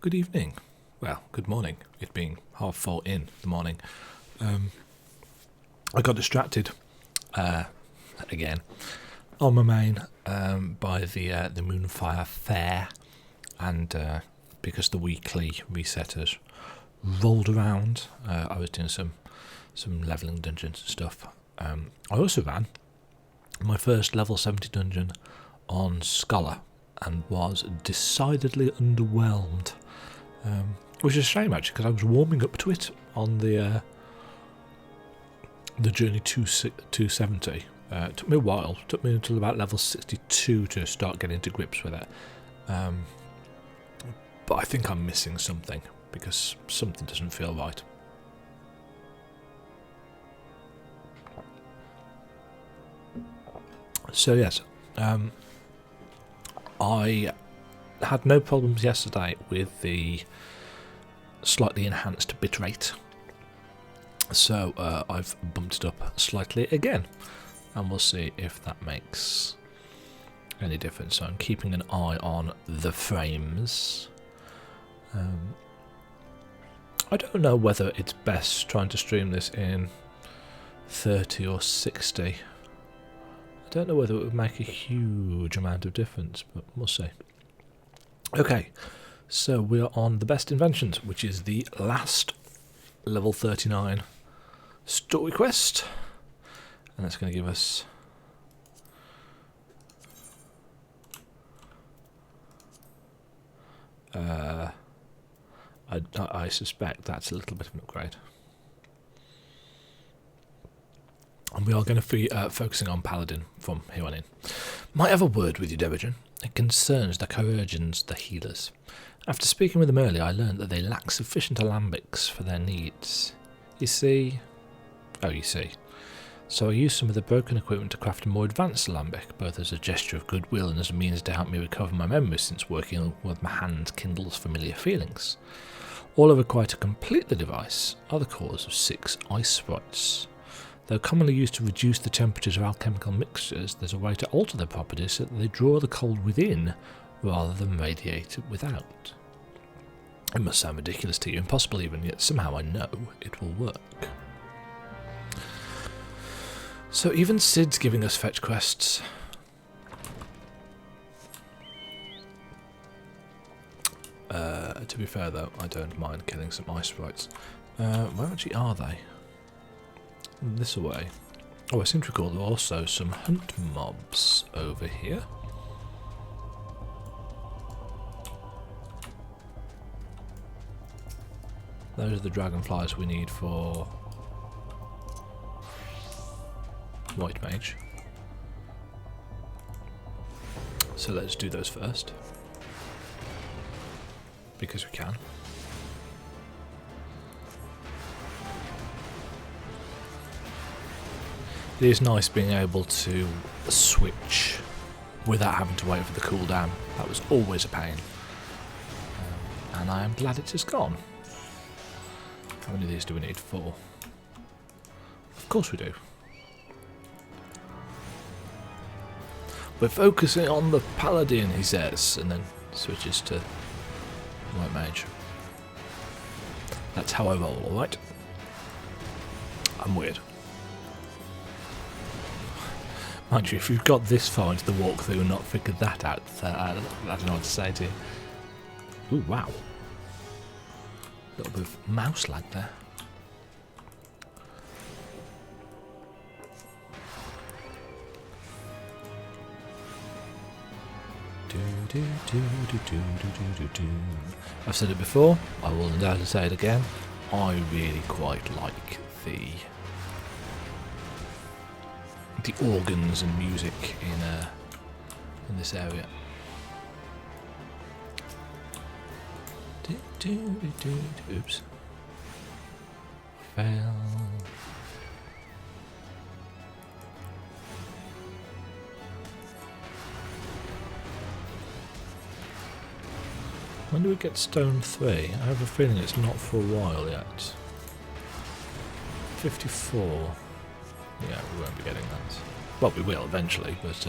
good evening. Well, good morning. It being 4:30 in the morning. I got distracted again on my main by the Moonfire Fair, and because the weekly reset has rolled around, I was doing some leveling dungeons and stuff. I also ran my first level 70 dungeon on Scholar and was decidedly underwhelmed, which is a shame actually, because I was warming up to it on the journey to 270. It took me a while. It took me until about level 62 to start getting to grips with it. But I think I'm missing something, because something doesn't feel right. So yes, I had no problems yesterday with the slightly enhanced bitrate, so I've bumped it up slightly again, and we'll see if that makes any difference. So I'm keeping an eye on the frames. I don't know whether it's best trying to stream this in 30 or 60. I don't know whether it would make a huge amount of difference, but we'll see. Okay, so we are on the best inventions, which is the last level 39 story quest, and that's going to give us I suspect that's a little bit of an upgrade. And we are going to be focusing on Paladin from here on in. Might have a word with you, Devigen. It concerns the Chirurgeons, the healers. After speaking with them earlier, I learned that they lack sufficient alembics for their needs. You see... So I used some of the broken equipment to craft a more advanced alembic, both as a gesture of goodwill and as a means to help me recover my memories, since working with my hand kindles familiar feelings. All I require to complete the device are the cores of 6 ice sprites. Though commonly used to reduce the temperatures of alchemical mixtures, there's a way to alter their properties so that they draw the cold within rather than radiate it without. It must sound ridiculous to you, impossible even, yet somehow I know it will work. So even Sid's giving us fetch quests. To be fair though, I don't mind killing some ice sprites. Where actually are they? This away. Oh, I seem to recall there are also some hunt mobs over here. Those are the dragonflies we need for White Mage. So let's do those first, because we can. It is nice being able to switch without having to wait for the cooldown. That was always a pain. And I am glad it is gone. How many of these do we need? 4. Of course we do. We're focusing on the Paladin, he says, and then switches to White Mage. That's how I roll, alright? I'm weird. Mind you, if you've got this far into the walkthrough and not figured that out, I don't know what to say to you. Ooh, wow. A little bit of mouse lag there. I've said it before, I will undoubtedly say it again. I really quite like the organs and music in this area. Oops. Fail. When do we get Stone 3? I have a feeling it's not for a while yet. 54. Yeah, we won't be getting that. Well, we will eventually, but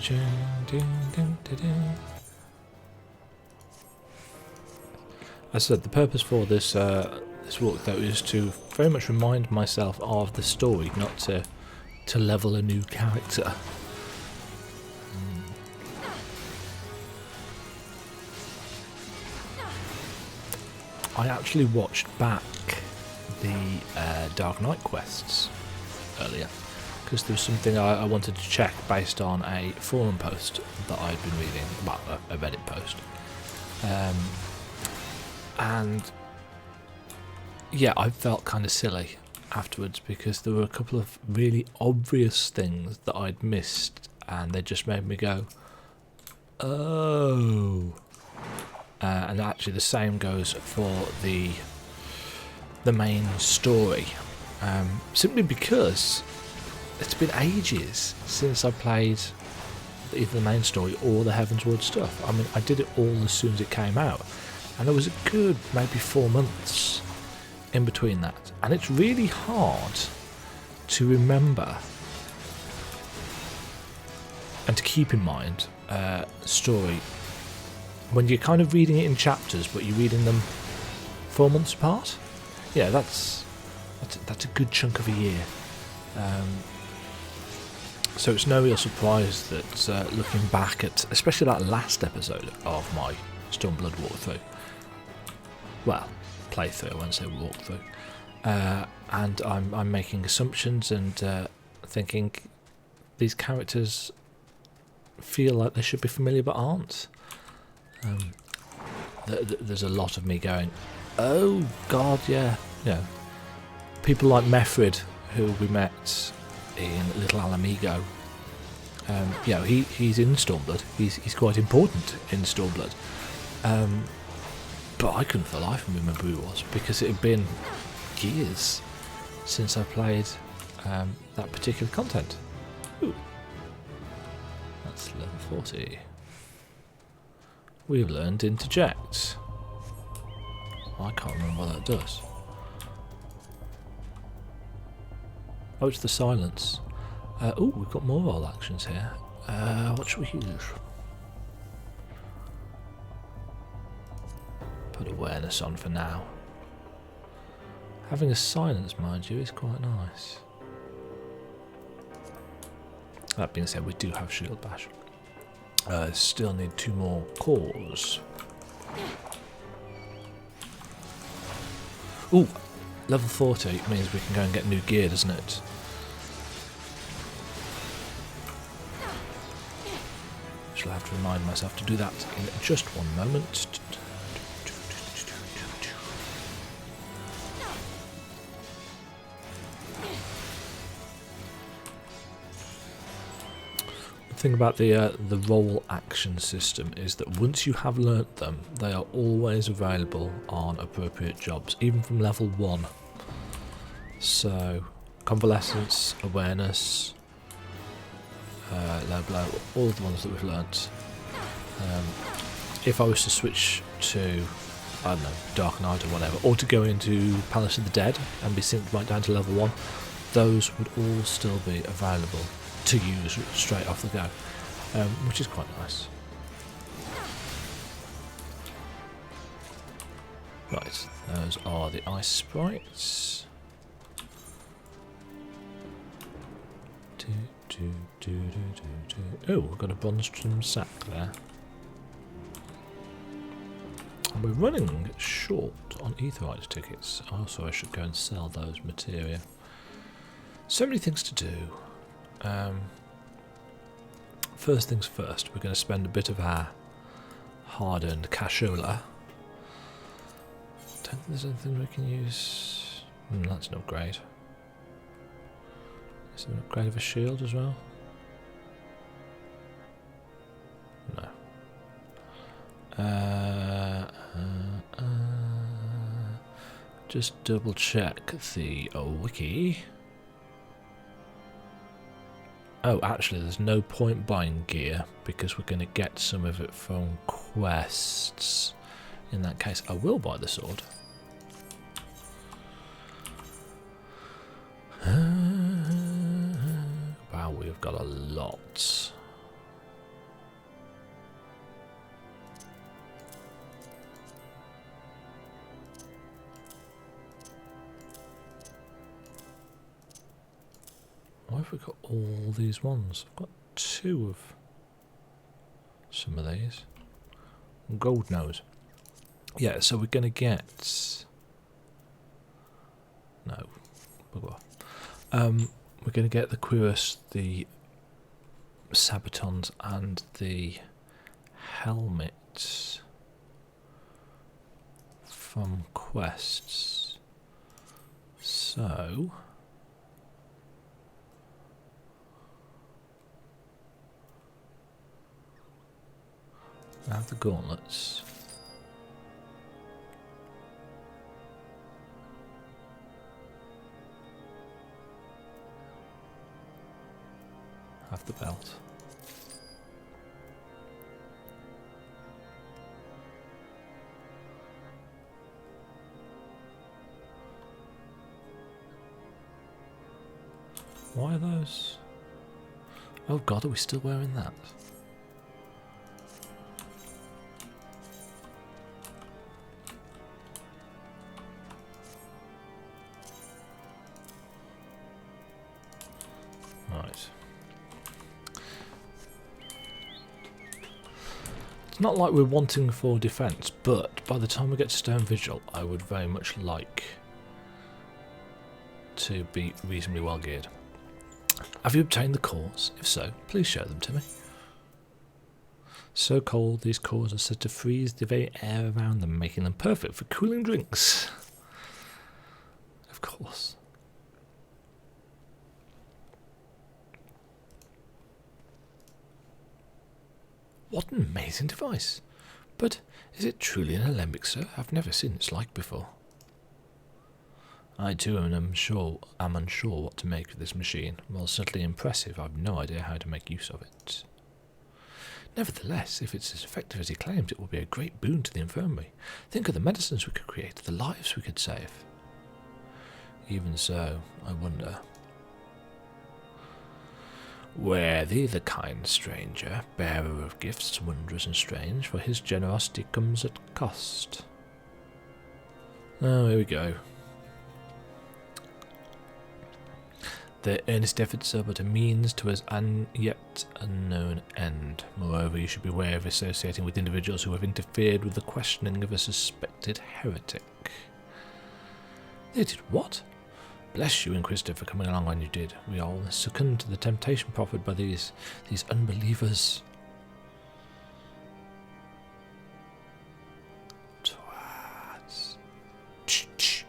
As I said, the purpose for this this walk though is to very much remind myself of the story, not to level a new character. I actually watched back the Dark Knight quests earlier because there was something I wanted to check based on a forum post that I'd been reading, well, a Reddit post, and yeah, I felt kind of silly afterwards because there were a couple of really obvious things that I'd missed, and they just made me go, oh. And actually the same goes for the main story, simply because it's been ages since I played either the main story or the Heavensward stuff. I mean, I did it all as soon as it came out, and there was a good maybe 4 months in between that, and it's really hard to remember and to keep in mind story when you're kind of reading it in chapters, but you're reading them 4 months apart. Yeah, that's a good chunk of a year. So it's no real surprise that looking back at, especially that last episode of my Stormblood walkthrough, well, playthrough, I won't say walkthrough, and I'm making assumptions and thinking these characters feel like they should be familiar but aren't. There's a lot of me going, oh god, yeah. People like Meffrid, who we met in Little Alamigo. He's in Stormblood. He's quite important in Stormblood. But I couldn't for the life of me remember who he was because it had been years since I played that particular content. Ooh. That's level 40. We've learned Interject. I can't remember what that does. Oh, it's the silence. Oh, we've got more roll actions here. What should we use? Put awareness on for now. Having a silence, mind you, is quite nice. That being said, we do have Shield Bash. Still need 2 more cores. Ooh, level 40 means we can go and get new gear, doesn't it? Shall have to remind myself to do that in just 1 moment. The thing about the role action system is that once you have learnt them, they are always available on appropriate jobs, even from level 1. So, convalescence, awareness, low blow, all the ones that we've learnt. If I was to switch to, I don't know, Dark Knight or whatever, or to go into Palace of the Dead and be synced right down to level 1, those would all still be available to use straight off the go, which is quite nice. Right, those are the ice sprites. Oh, we've got a Bronstrom sack there. And we're running short on Aetheryte tickets. Also, I should go and sell those materia. So many things to do. First things first, we're going to spend a bit of our hard-earned cashola. Don't think there's anything we can use. That's an upgrade. Is there an upgrade of a shield as well? No. Just double check the wiki. Oh, actually, there's no point buying gear because we're going to get some of it from quests. In that case, I will buy the sword. Wow, we've got a lot. we got all these ones? I've got 2 of some of these. Gold nose. Yeah, so we're going to get... No. We're going to get the cuirass, the sabatons, and the helmets from quests. So... I have the gauntlets. Have the belt. Why are those? Oh God, are we still wearing that? Right. It's not like we're wanting for defence, but by the time we get to Stone Vigil, I would very much like to be reasonably well geared. Have you obtained the cores? If so, please show them to me. So cold, these cores are said to freeze the very air around them, making them perfect for cooling drinks. Of course. What an amazing device. But is it truly an alembic, sir? I've never seen its like before. I too am unsure what to make of this machine. While certainly impressive, I've no idea how to make use of it. Nevertheless, if it's as effective as he claims, it will be a great boon to the infirmary. Think of the medicines we could create, the lives we could save. Even so, I wonder. Worthy the kind stranger, bearer of gifts wondrous and strange, for his generosity comes at cost. Oh, here we go. Their earnest efforts are but a means to his yet unknown end. Moreover, you should beware of associating with individuals who have interfered with the questioning of a suspected heretic. They did what? Bless you, Inquisitor, for coming along when you did. We all succumbed to the temptation proffered by these unbelievers. Twats. Ch-ch.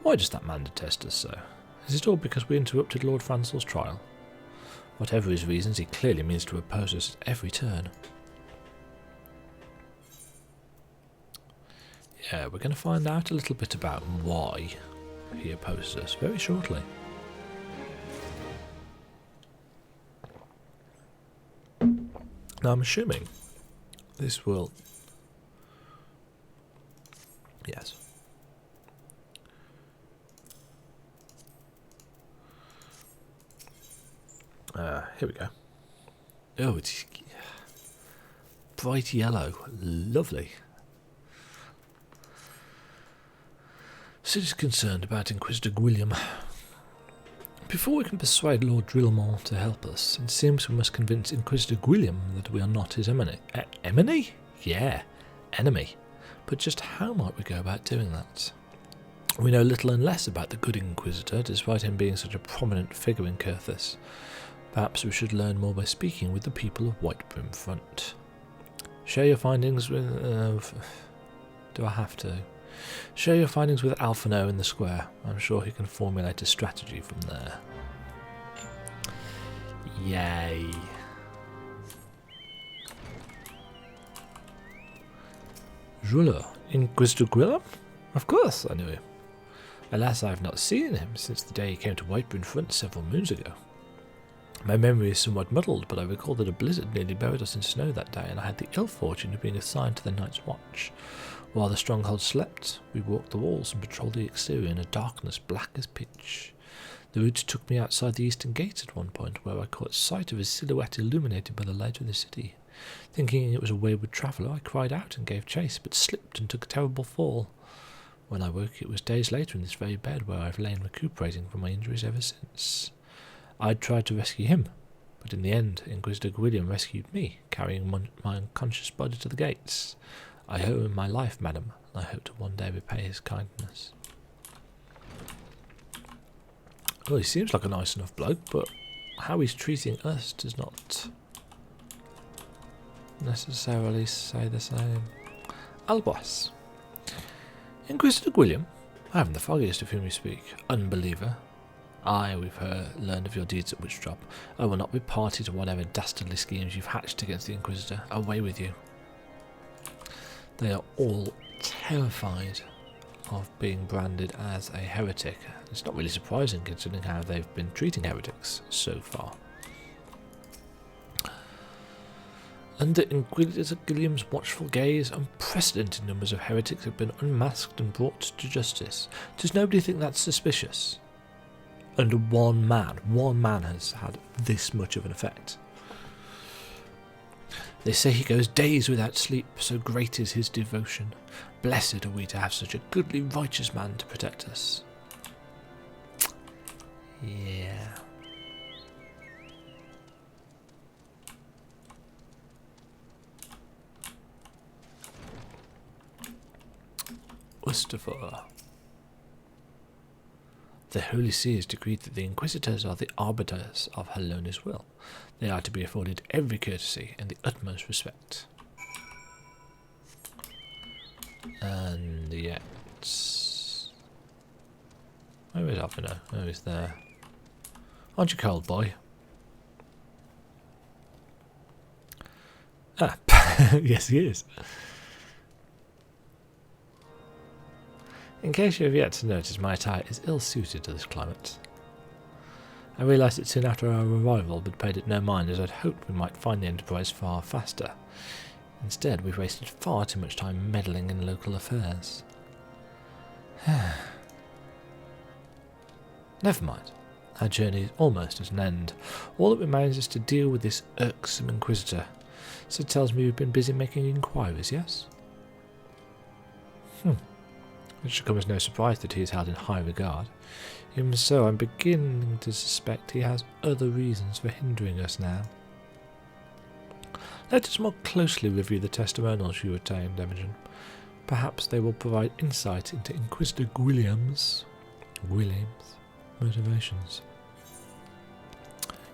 Why does that man detest us so? Is it all because we interrupted Lord Francel's trial? Whatever his reasons, he clearly means to oppose us at every turn. Yeah, we're going to find out a little bit about why he opposes us very shortly. Now I'm assuming this will... Yes. Here we go. Oh, it's bright yellow. Lovely. City's concerned about Inquisitor Gwilliam. Before we can persuade Lord Drillmore to help us, it seems we must convince Inquisitor Gwilliam that we are not his enemy. Enemy? Yeah, enemy. But just how might we go about doing that? We know little and less about the good Inquisitor, despite him being such a prominent figure in Curthis. Perhaps we should learn more by speaking with the people of Whitebrim Front. Share your findings with... do I have to? Share your findings with Alphino in the square. I'm sure he can formulate a strategy from there. Yay. Jula, Inquisitor Gwilliam? Of course I knew him. Alas, I have not seen him since the day he came to Whitebrim Front several moons ago. My memory is somewhat muddled, but I recall that a blizzard nearly buried us in snow that day, and I had the ill fortune of being assigned to the night's watch. While the stronghold slept, we walked the walls and patrolled the exterior in a darkness black as pitch. The route took me outside the eastern gate at one point, where I caught sight of his silhouette illuminated by the light of the city. Thinking it was a wayward traveller, I cried out and gave chase, but slipped and took a terrible fall. When I woke, it was days later in this very bed where I've lain recuperating from my injuries ever since. I'd tried to rescue him, but in the end, Inquisitor Gwilliam rescued me, carrying my unconscious body to the gates. I owe him my life, madam, and I hope to one day repay his kindness. Well, he seems like a nice enough bloke, but how he's treating us does not necessarily say the same. Albus. Inquisitor Gwilliam, I haven't the foggiest of whom you speak. Unbeliever. Aye, we've learned of your deeds at Witchdrop. I will not be party to whatever dastardly schemes you've hatched against the Inquisitor. Away with you. They are all terrified of being branded as a heretic. It's not really surprising considering how they've been treating heretics so far. Under Inquisitor Gwilliam's watchful gaze, unprecedented numbers of heretics have been unmasked and brought to justice. Does nobody think that's suspicious? Under one man has had this much of an effect. They say he goes days without sleep, so great is his devotion. Blessed are we to have such a goodly, righteous man to protect us. Yeah. Ustafor. The Holy See has decreed that the Inquisitors are the arbiters of Helena's will. They are to be afforded every courtesy and the utmost respect. And yet... Where is Alphino? Oh, he's there. Aren't you cold, boy? Ah, yes he is. In case you have yet to notice, my attire is ill-suited to this climate. I realised it soon after our arrival, but paid it no mind, as I'd hoped we might find the Enterprise far faster. Instead, we've wasted far too much time meddling in local affairs. Never mind. Our journey is almost at an end. All that remains is to deal with this irksome Inquisitor. So it tells me we've been busy making inquiries, yes? It should come as no surprise that he is held in high regard. Even so, I'm beginning to suspect he has other reasons for hindering us now. Let us more closely review the testimonials you obtained, Imogen. Perhaps they will provide insight into Inquisitor Gwilliam's motivations.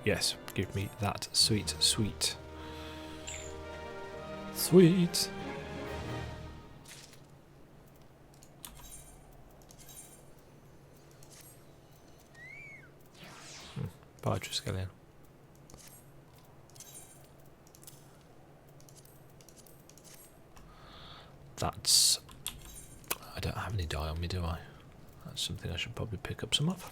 Yes, give me that sweet. Petriskelion. That's... I don't have any dye on me, do I? That's something I should probably pick up some of.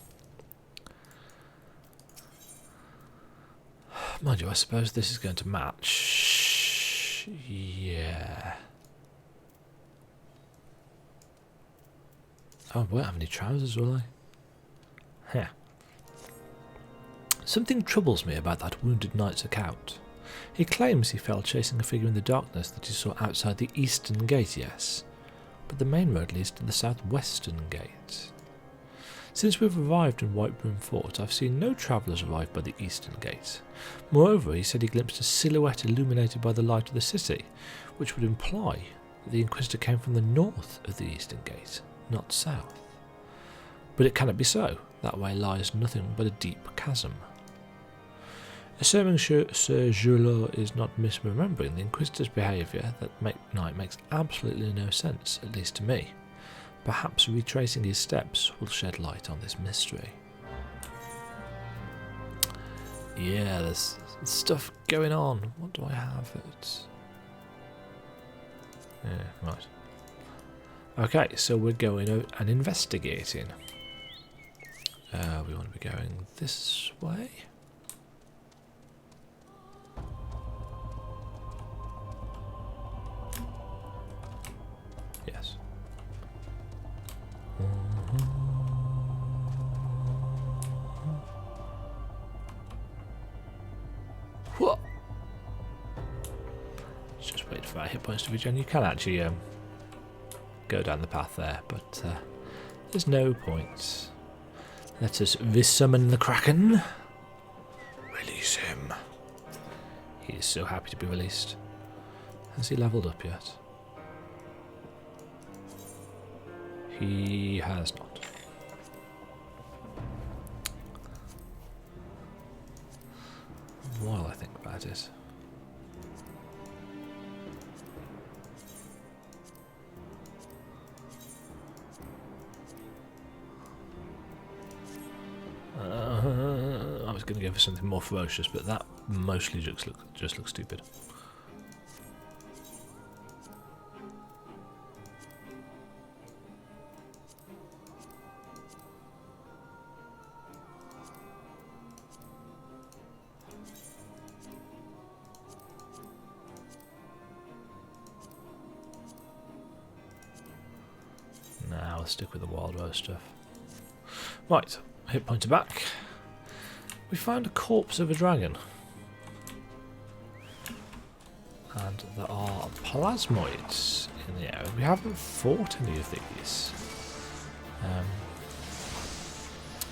Mind you, I suppose this is going to match... Yeah. Oh, I won't have any trousers, will I? Yeah. Something troubles me about that wounded knight's account. He claims he fell chasing a figure in the darkness that he saw outside the eastern gate, yes, but the main road leads to the southwestern gate. Since we've arrived in Whitebroom Fort, I've seen no travellers arrive by the eastern gate. Moreover, he said he glimpsed a silhouette illuminated by the light of the city, which would imply that the Inquisitor came from the north of the eastern gate, not south. But it cannot be so. That way lies nothing but a deep chasm. Assuming Sir Julot is not misremembering, the Inquisitor's behaviour that night makes absolutely no sense, at least to me. Perhaps retracing his steps will shed light on this mystery. Yeah, there's stuff going on. What do I have? Yeah, right. Okay, so we're going out and investigating. We want to be going this way. Yes. Whoa. Let's just wait for our hit points to regen. You can actually go down the path there, but there's no point. Let us resummon the Kraken. Release him. He is so happy to be released. Has he leveled up yet? He has not. While I think about it. I was going to go for something more ferocious, but that mostly just looks stupid. Now let's stick with the Wild Rose stuff. Right, hit points are back. We found a corpse of a dragon. And there are plasmoids in the area. We haven't fought any of these.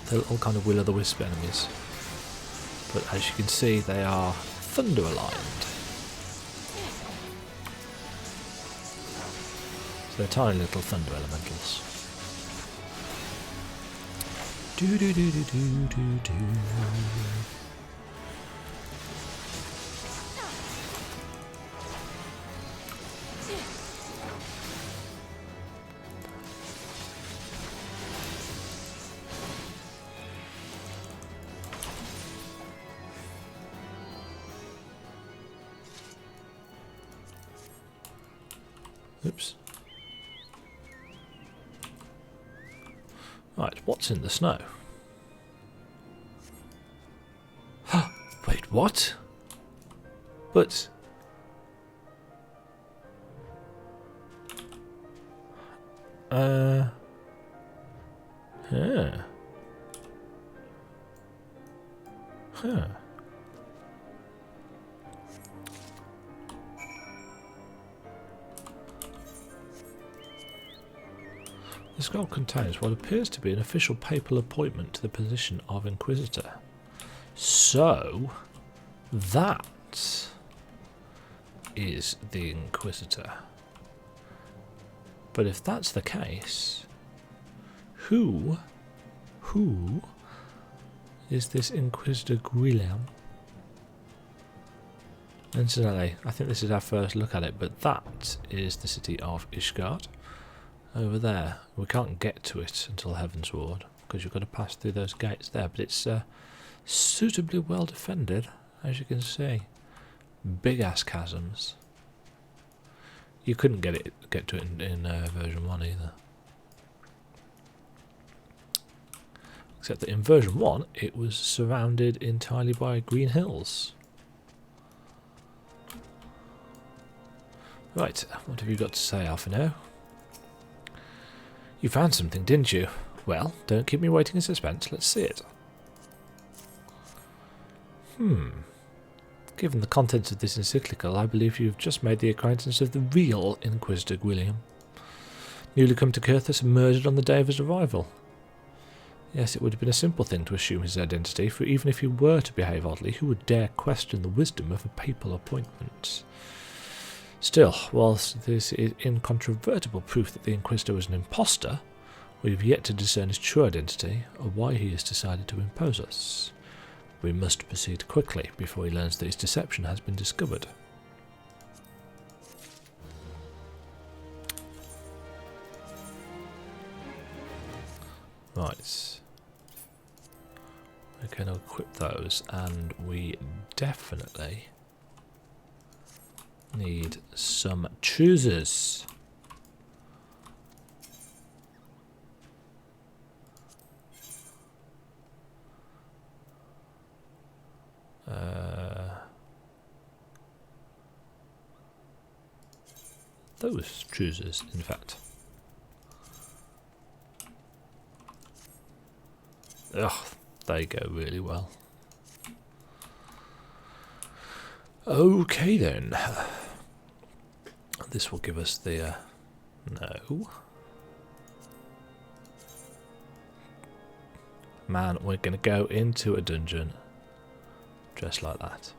They're little kind of will-o'-the-wisp enemies. But as you can see, they are thunder-aligned. So they're tiny little thunder elementals. Do do do do do do do. Oops. Right, what's in the snow? Wait, what? But... Yeah. Huh. The scroll contains what appears to be an official papal appointment to the position of Inquisitor. So, that is the Inquisitor. But if that's the case, who is this Inquisitor Guillaume? Incidentally, I think this is our first look at it, but that is the city of Ishgard. Over there. We can't get to it until Heaven's Ward, because you've got to pass through those gates there, but it's suitably well defended, as you can see. Big ass chasms. You couldn't get to it in version 1 either. Except that in version 1 it was surrounded entirely by green hills. Right, what have you got to say, Alphino? You found something, didn't you? Well, don't keep me waiting in suspense. Let's see it. Given the contents of this encyclical, I believe you've just made the acquaintance of the real Inquisitor Guillaume. Newly come to Curthus and murdered on the day of his arrival. Yes, it would have been a simple thing to assume his identity, for even if he were to behave oddly, who would dare question the wisdom of a papal appointment? Still, whilst this is incontrovertible proof that the Inquisitor was an impostor, we have yet to discern his true identity or why he has decided to impose us. We must proceed quickly before he learns that his deception has been discovered. Right. We can equip those, and we definitely need some choosers. Those choosers, in fact. Ugh, they go really well. Okay then. This will give us the... no. Man, we're going to go into a dungeon just like that.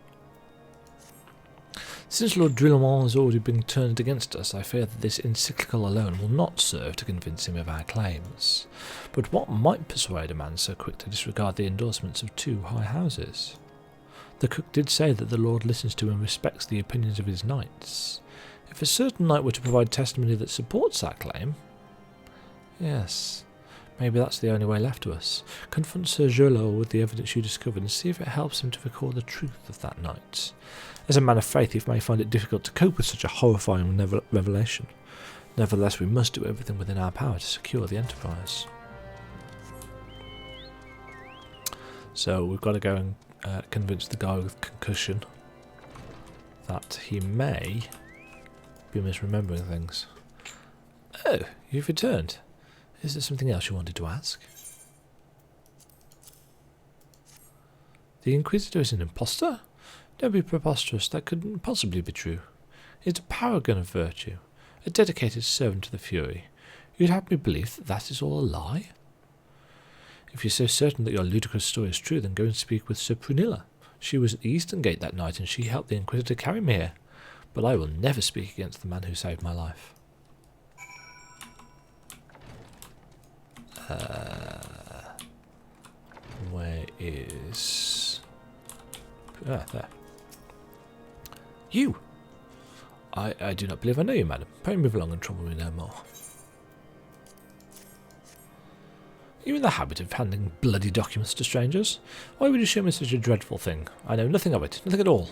Since Lord Drillemont has already been turned against us, I fear that this encyclical alone will not serve to convince him of our claims. But what might persuade a man so quick to disregard the endorsements of 2 high houses? The cook did say that the Lord listens to and respects the opinions of his knights. If a certain knight were to provide testimony that supports that claim... Yes, maybe that's the only way left to us. Confront Sir Gerlo with the evidence you discovered and see if it helps him to record the truth of that night. As a man of faith, he may find it difficult to cope with such a horrifying revelation. Nevertheless, we must do everything within our power to secure the enterprise. So we've got to go and convince the guy with concussion that he may be misremembering things. Oh, you've returned. Is there something else you wanted to ask? The Inquisitor is an impostor? Don't be preposterous, that couldn't possibly be true. He's a paragon of virtue, a dedicated servant to the Fury. You'd have me believe that that is all a lie? If you're so certain that your ludicrous story is true, then go and speak with Sir Prunilla. She was at the Eastern Gate that night, and she helped the Inquisitor carry me here. But I will never speak against the man who saved my life. Where is... Ah, there. You! I do not believe I know you, madam. Pray move along and trouble me no more. Are you in the habit of handing bloody documents to strangers? Why would you show me such a dreadful thing? I know nothing of it, nothing at all.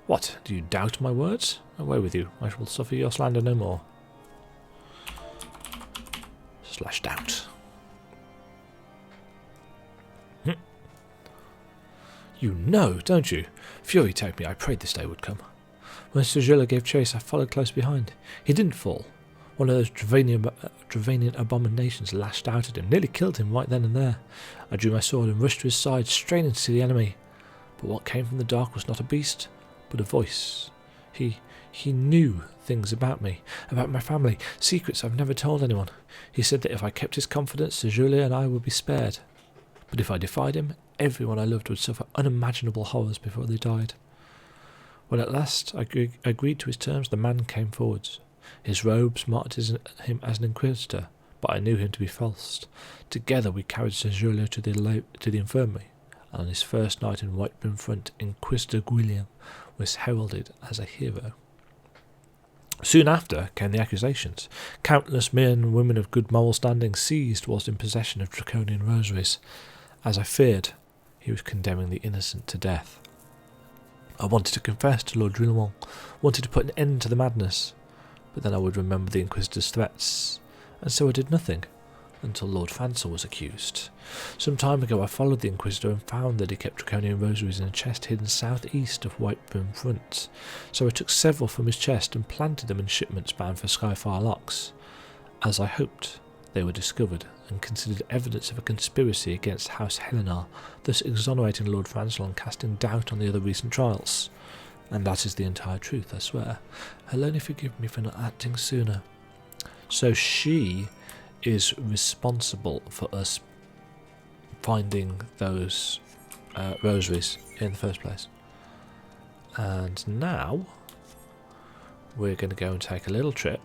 What, do you doubt my words? Away with you, I shall suffer your slander no more. / doubt. You know, don't you? Fury told me I prayed this day would come. When Sir Gerlo gave chase, I followed close behind. He didn't fall. One of those Dravanian abominations lashed out at him, nearly killed him right then and there. I drew my sword and rushed to his side, straining to see the enemy. But what came from the dark was not a beast, but a voice. He knew things about me, about my family, secrets I've never told anyone. He said that if I kept his confidence, Sir Gerlo and I would be spared. But if I defied him, everyone I loved would suffer unimaginable horrors before they died. When at last I agreed to his terms, the man came forwards. His robes marked him as an inquisitor, but I knew him to be false. Together we carried Sir Gerlo to the infirmary, and on his first night in Whitburn Front, Inquisitor Guilliam was heralded as a hero. Soon after came the accusations. Countless men and women of good moral standing seized whilst in possession of draconian rosaries. As I feared, he was condemning the innocent to death. I wanted to confess to Lord Drillemont, wanted to put an end to the madness, but then I would remember the Inquisitor's threats, and so I did nothing, until Lord Fansel was accused. Some time ago I followed the Inquisitor and found that he kept draconian rosaries in a chest hidden southeast of Whitburn Front, so I took several from his chest and planted them in shipments bound for Skyfire Locks. As I hoped, they were discovered and considered evidence of a conspiracy against House Helena, thus exonerating Lord Fansel and casting doubt on the other recent trials. And that is the entire truth, I swear. I'll only forgive me for not acting sooner. So she is responsible for us finding those rosaries in the first place. And now we're going to go and take a little trip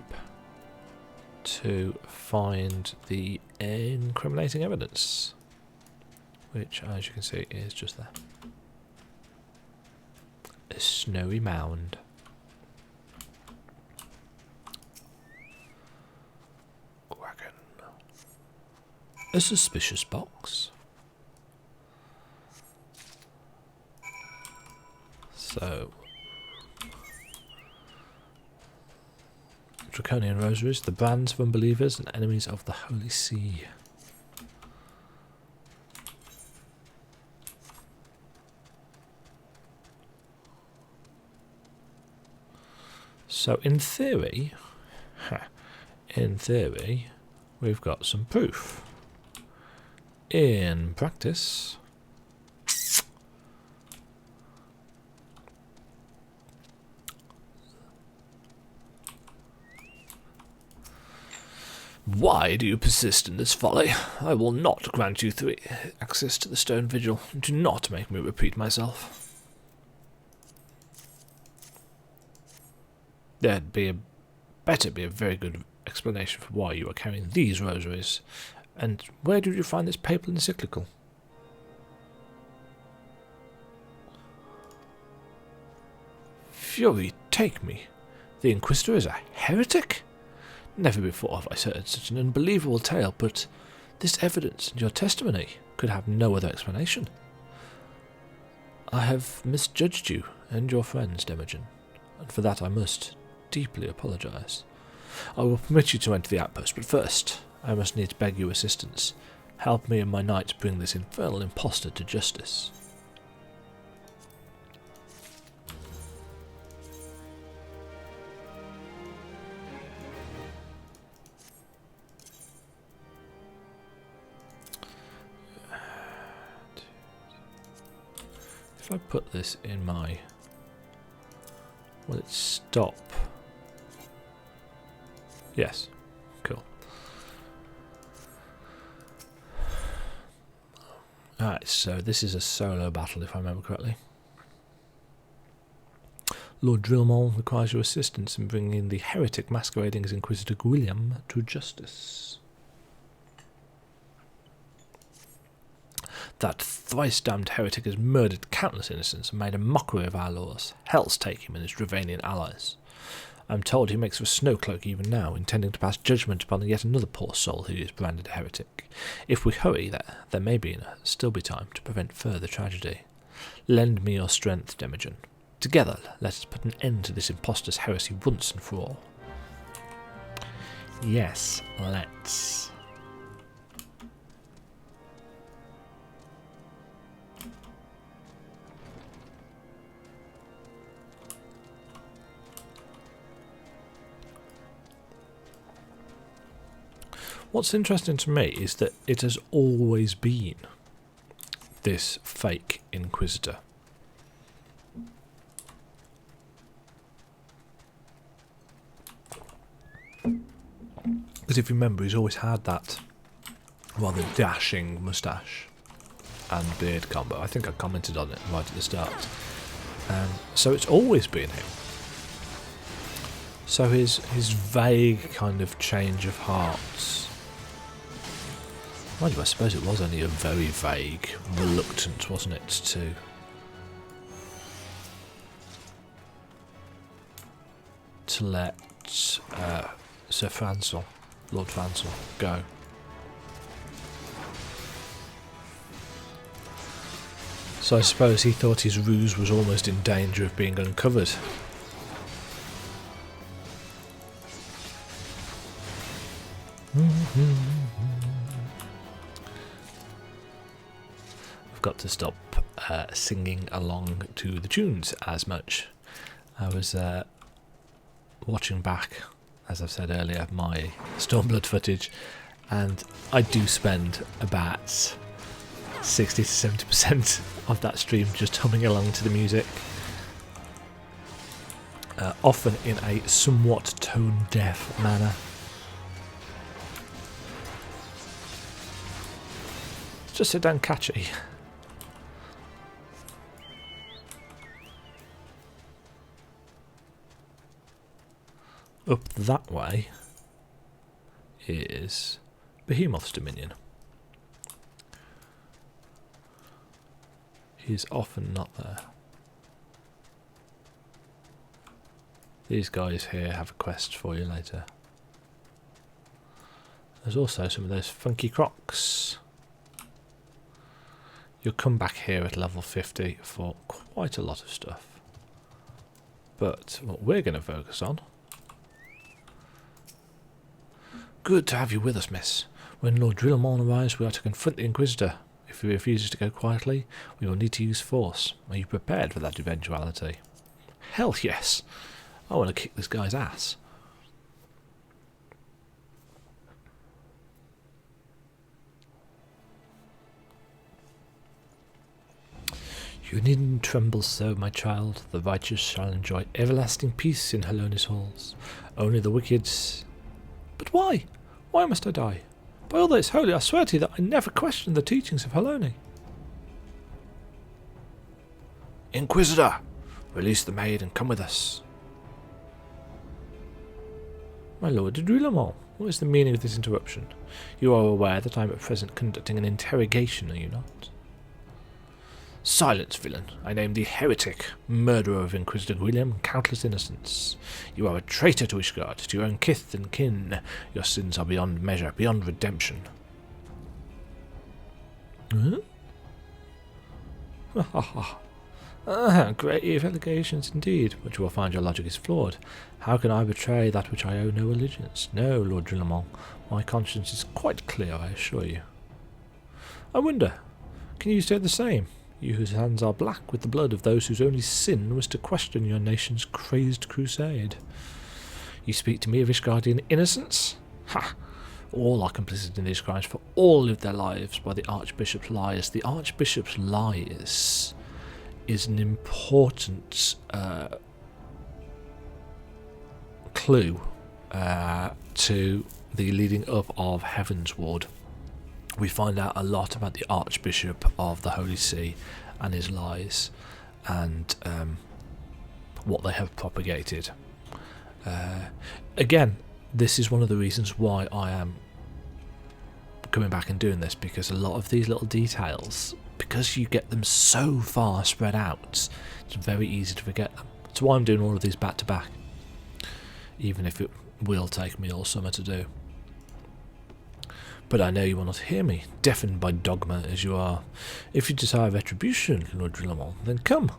to find the incriminating evidence, which, as you can see, is just there. A snowy mound. Wagon. A suspicious box. So, draconian rosaries, the brands of unbelievers and enemies of the Holy See. So in theory, we've got some proof. In practice, Why do you persist in this folly? I will not grant you access to the Stone Vigil. Do not make me repeat myself. There'd better be a very good explanation for why you are carrying these rosaries. And where did you find this papal encyclical? Fury, take me. The Inquisitor is a heretic? Never before have I heard such an unbelievable tale, but this evidence and your testimony could have no other explanation. I have misjudged you and your friends, Demagen, and for that I must deeply apologise. I will permit you to enter the outpost, but first I must needs beg your assistance. Help me and my knights bring this infernal impostor to justice. If I put this in my... will it stop? Yes. Cool. Alright, so this is a solo battle if I remember correctly. Lord Drillmole requires your assistance in bringing the heretic masquerading as Inquisitor William to justice. That thrice-damned heretic has murdered countless innocents and made a mockery of our laws. Hell's take him and his Dravanian allies. I'm told he makes for a snowcloak even now, intending to pass judgment upon yet another poor soul who is branded a heretic. If we hurry, there may still be time to prevent further tragedy. Lend me your strength, Demagen. Together, let us put an end to this impostor's heresy once and for all. Yes, let's. What's interesting to me is that it has always been this fake Inquisitor. Because if you remember, he's always had that rather dashing moustache and beard combo. I think I commented on it right at the start. So it's always been him. So his vague kind of change of hearts. Mind you, I suppose it was only a very vague reluctance, wasn't it, to let Sir Francel, Lord Francel, go. So I suppose he thought his ruse was almost in danger of being uncovered. I've got to stop singing along to the tunes as much. I was watching back, as I've said earlier, my Stormblood footage, and I do spend about 60 to 70% of that stream just humming along to the music, often in a somewhat tone-deaf manner. It's just so damn catchy. Up that way is Behemoth's Dominion. He's often not there. These guys here have a quest for you later. There's also some of those funky crocs. You'll come back here at level 50 for quite a lot of stuff. But what we're going to focus on... Good to have you with us, miss. When Lord Drillmole arrives, we are to confront the Inquisitor. If he refuses to go quietly, we will need to use force. Are you prepared for that eventuality? Hell yes! I want to kick this guy's ass. You needn't tremble so, my child. The righteous shall enjoy everlasting peace in Halonis halls. Only the wicked... But why? Why must I die? By all that is holy, I swear to you that I never questioned the teachings of Haloni. Inquisitor! Release the maid and come with us. My lord de Drulamont, what is the meaning of this interruption? You are aware that I am at present conducting an interrogation, are you not? Silence, villain. I name thee heretic, murderer of Inquisitor William and countless innocents. You are a traitor to Ishgard, to your own kith and kin. Your sins are beyond measure, beyond redemption. Huh? Ha ha ha. Grave allegations indeed, but you will find your logic is flawed. How can I betray that which I owe no allegiance? No, Lord Drulamont, my conscience is quite clear, I assure you. I wonder, can you say the same? You whose hands are black with the blood of those whose only sin was to question your nation's crazed crusade. You speak to me of Ishgardian innocence? Ha! All are complicit in these crimes, for all lived their lives by the Archbishop's lies. The Archbishop's lies is an important clue to the leading up of Heavensward. We find out a lot about the Archbishop of the Holy See and his lies and what they have propagated. Again, this is one of the reasons why I am coming back and doing this, because a lot of these little details, because you get them so far spread out, it's very easy to forget them. That's why I'm doing all of these back to back, even if it will take me all summer to do. But I know you will not hear me, deafened by dogma as you are. If you desire retribution, Lord Drulamont, then come.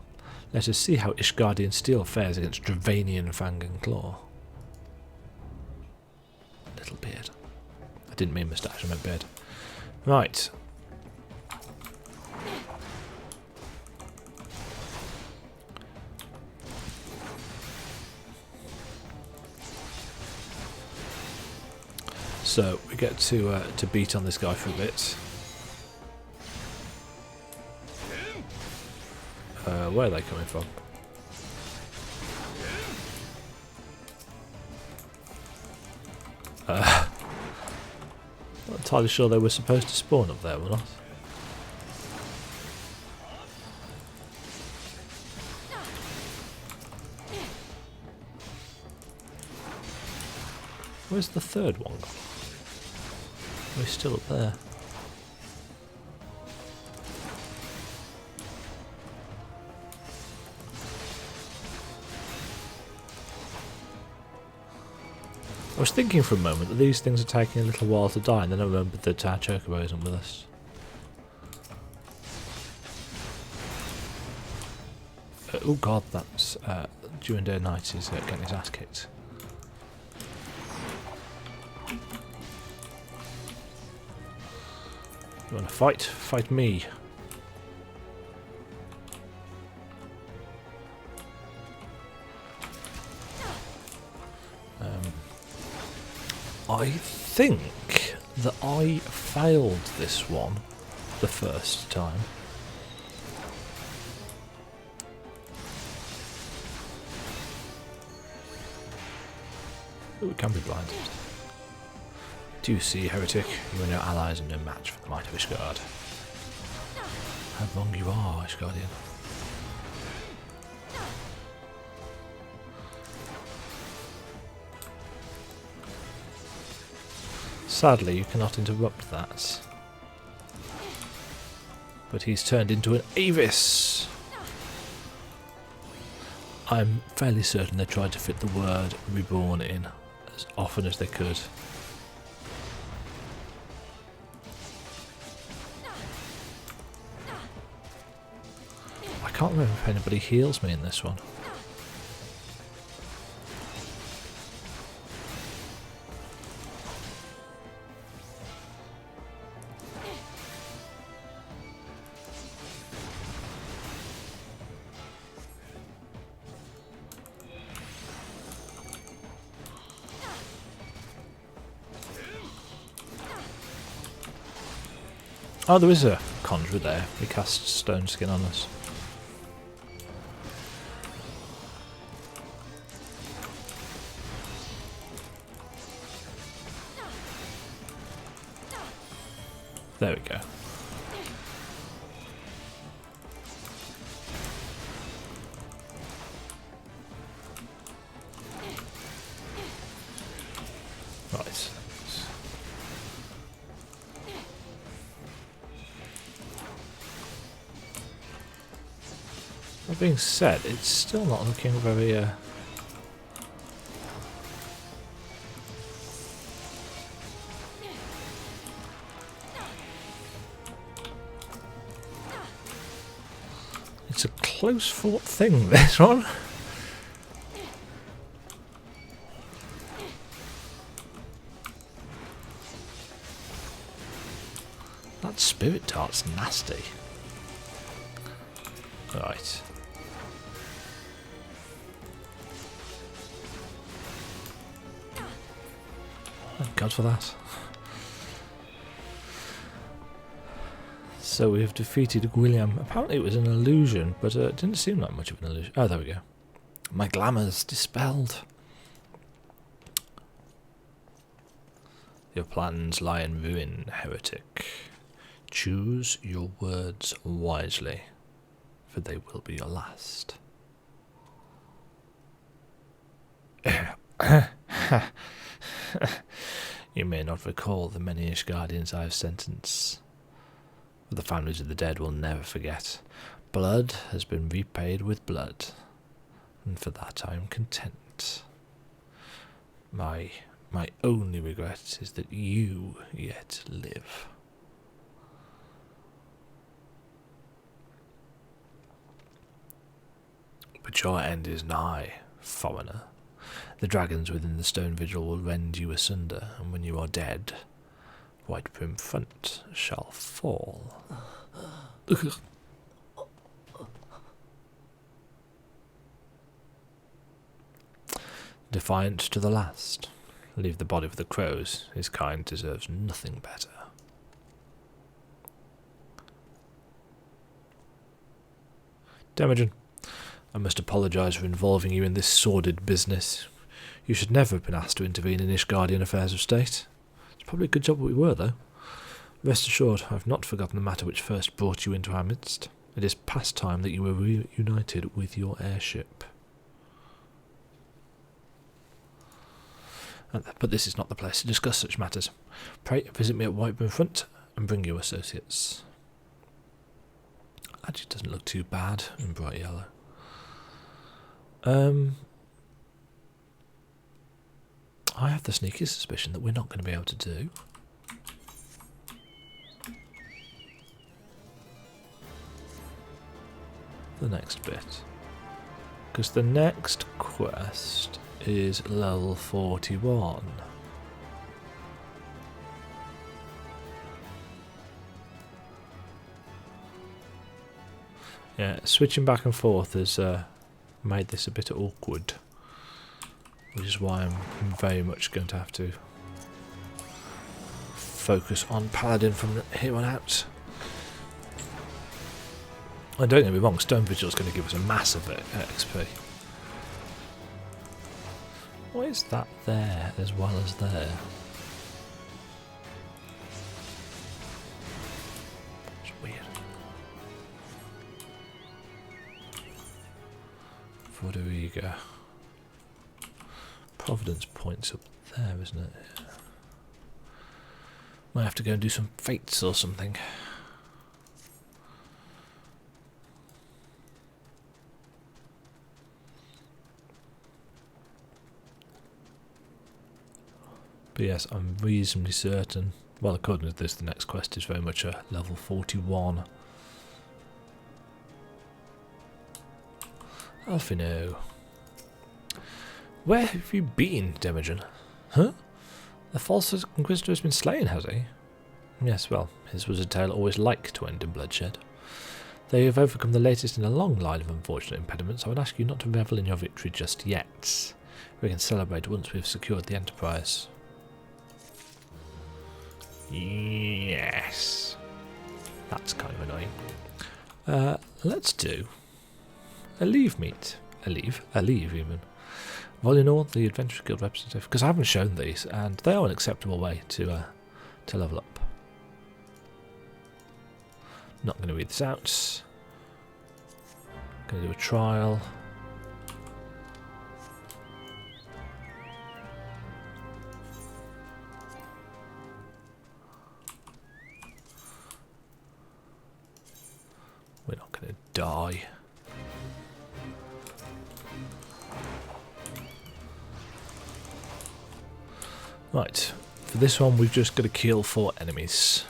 Let us see how Ishgardian steel fares against Dravanian fang and claw. Little beard. I didn't mean moustache, I meant beard. Right. So we get to beat on this guy for a bit. Where are they coming from? Not entirely sure they were supposed to spawn up there or not. Where's the third one gone? We're still up there. I was thinking for a moment that these things are taking a little while to die, and then I remembered that our Chocobo isn't with us. Oh god, that's Duendare Knight is getting his ass kicked. You want to fight? Fight me. I think that I failed this one the first time. Oh, it can be blinded. Do you see, heretic? You and your allies are no match for the might of Ishgard. How wrong you are, Ishgardian. Sadly, you cannot interrupt that. But he's turned into an Avis! I'm fairly certain they tried to fit the word reborn in as often as they could. I can't remember if anybody heals me in this one. Oh, there is a conjurer there. He casts Stone Skin on us. There we go. Right. That being said, it's still not looking very... It's a close-fought thing, this one. That spirit tart's nasty. Right. Thank God for that. So we have defeated William. Apparently it was an illusion, but it didn't seem like much of an illusion. Oh, there we go. My glamour's dispelled. Your plans lie in ruin, heretic. Choose your words wisely, for they will be your last. You may not recall the many Ishgardians I have sentenced, but the families of the dead will never forget. Blood has been repaid with blood, and for that I am content. My only regret is that you yet live. But your end is nigh, foreigner. The dragons within the Stone Vigil will rend you asunder, and when you are dead, White Prim Front shall fall. Defiant to the last. Leave the body for the crows. His kind deserves nothing better. Demagen, I must apologise for involving you in this sordid business. You should never have been asked to intervene in Ishgardian affairs of state. It's probably a good job we were, though. Rest assured, I have not forgotten the matter which first brought you into our midst. It is past time that you were reunited with your heirship. But this is not the place to discuss such matters. Pray visit me at Whiteburn Front and bring your associates. Actually, doesn't look too bad in bright yellow. I have the sneaky suspicion that we're not going to be able to do. The next bit. Because the next quest is level 41. Yeah, switching back and forth has made this a bit awkward, which is why I'm very much going to have to focus on Paladin from here on out. And don't get me wrong, Stone Vigil is going to give us a massive XP. Why is that there as well as there? It's weird. Foderiga. Providence Point's up there, isn't it? Yeah. Might have to go and do some fates or something. But yes, I'm reasonably certain. Well, according to this, the next quest is very much a level 41. Alfino. Where have you been, Demagen? Huh? The false Inquisitor has been slain, has he? Yes, well, his was a tale always like to end in bloodshed. Though you have overcome the latest in a long line of unfortunate impediments, I would ask you not to revel in your victory just yet. We can celebrate once we have secured the Enterprise. Yes. That's kind of annoying. Let's do a leave meet. A leave even. Volinor, the Adventurers Guild representative, because I haven't shown these, and they are an acceptable way to level up. Not going to read this out. Going to do a trial. We're not going to die. Right, for this one we've just got to kill 4 enemies.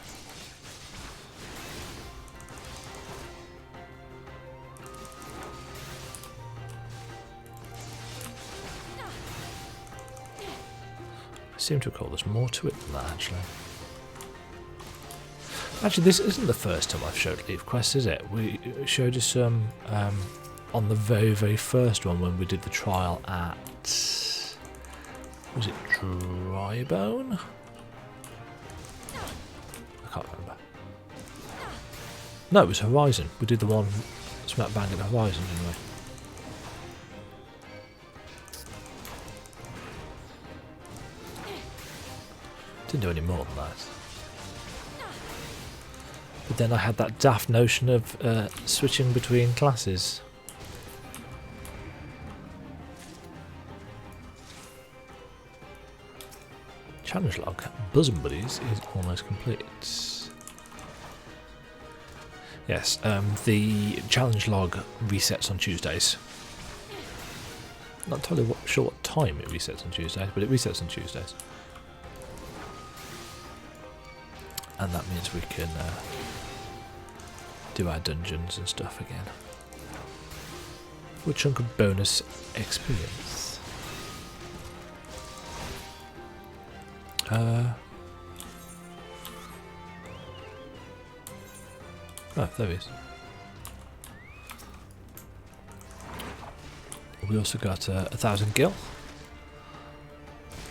I seem to recall there's more to it than that, actually. Actually, this isn't the first time I've showed Leave Quests, is it? We showed you some on the very, very first one when we did the trial at... was it Drybone? I can't remember. No, it was Horizon. We did the one smack bang at Horizon, didn't we? Didn't do any more than that. But then I had that daft notion of switching between classes. Challenge log, Bosom Buddies, is almost complete. Yes, the challenge log resets on Tuesdays. Not entirely sure what time it resets on Tuesdays, but it resets on Tuesdays. And that means we can do our dungeons and stuff again. For a chunk of bonus experience. Oh, there he is. We also got 1,000 gil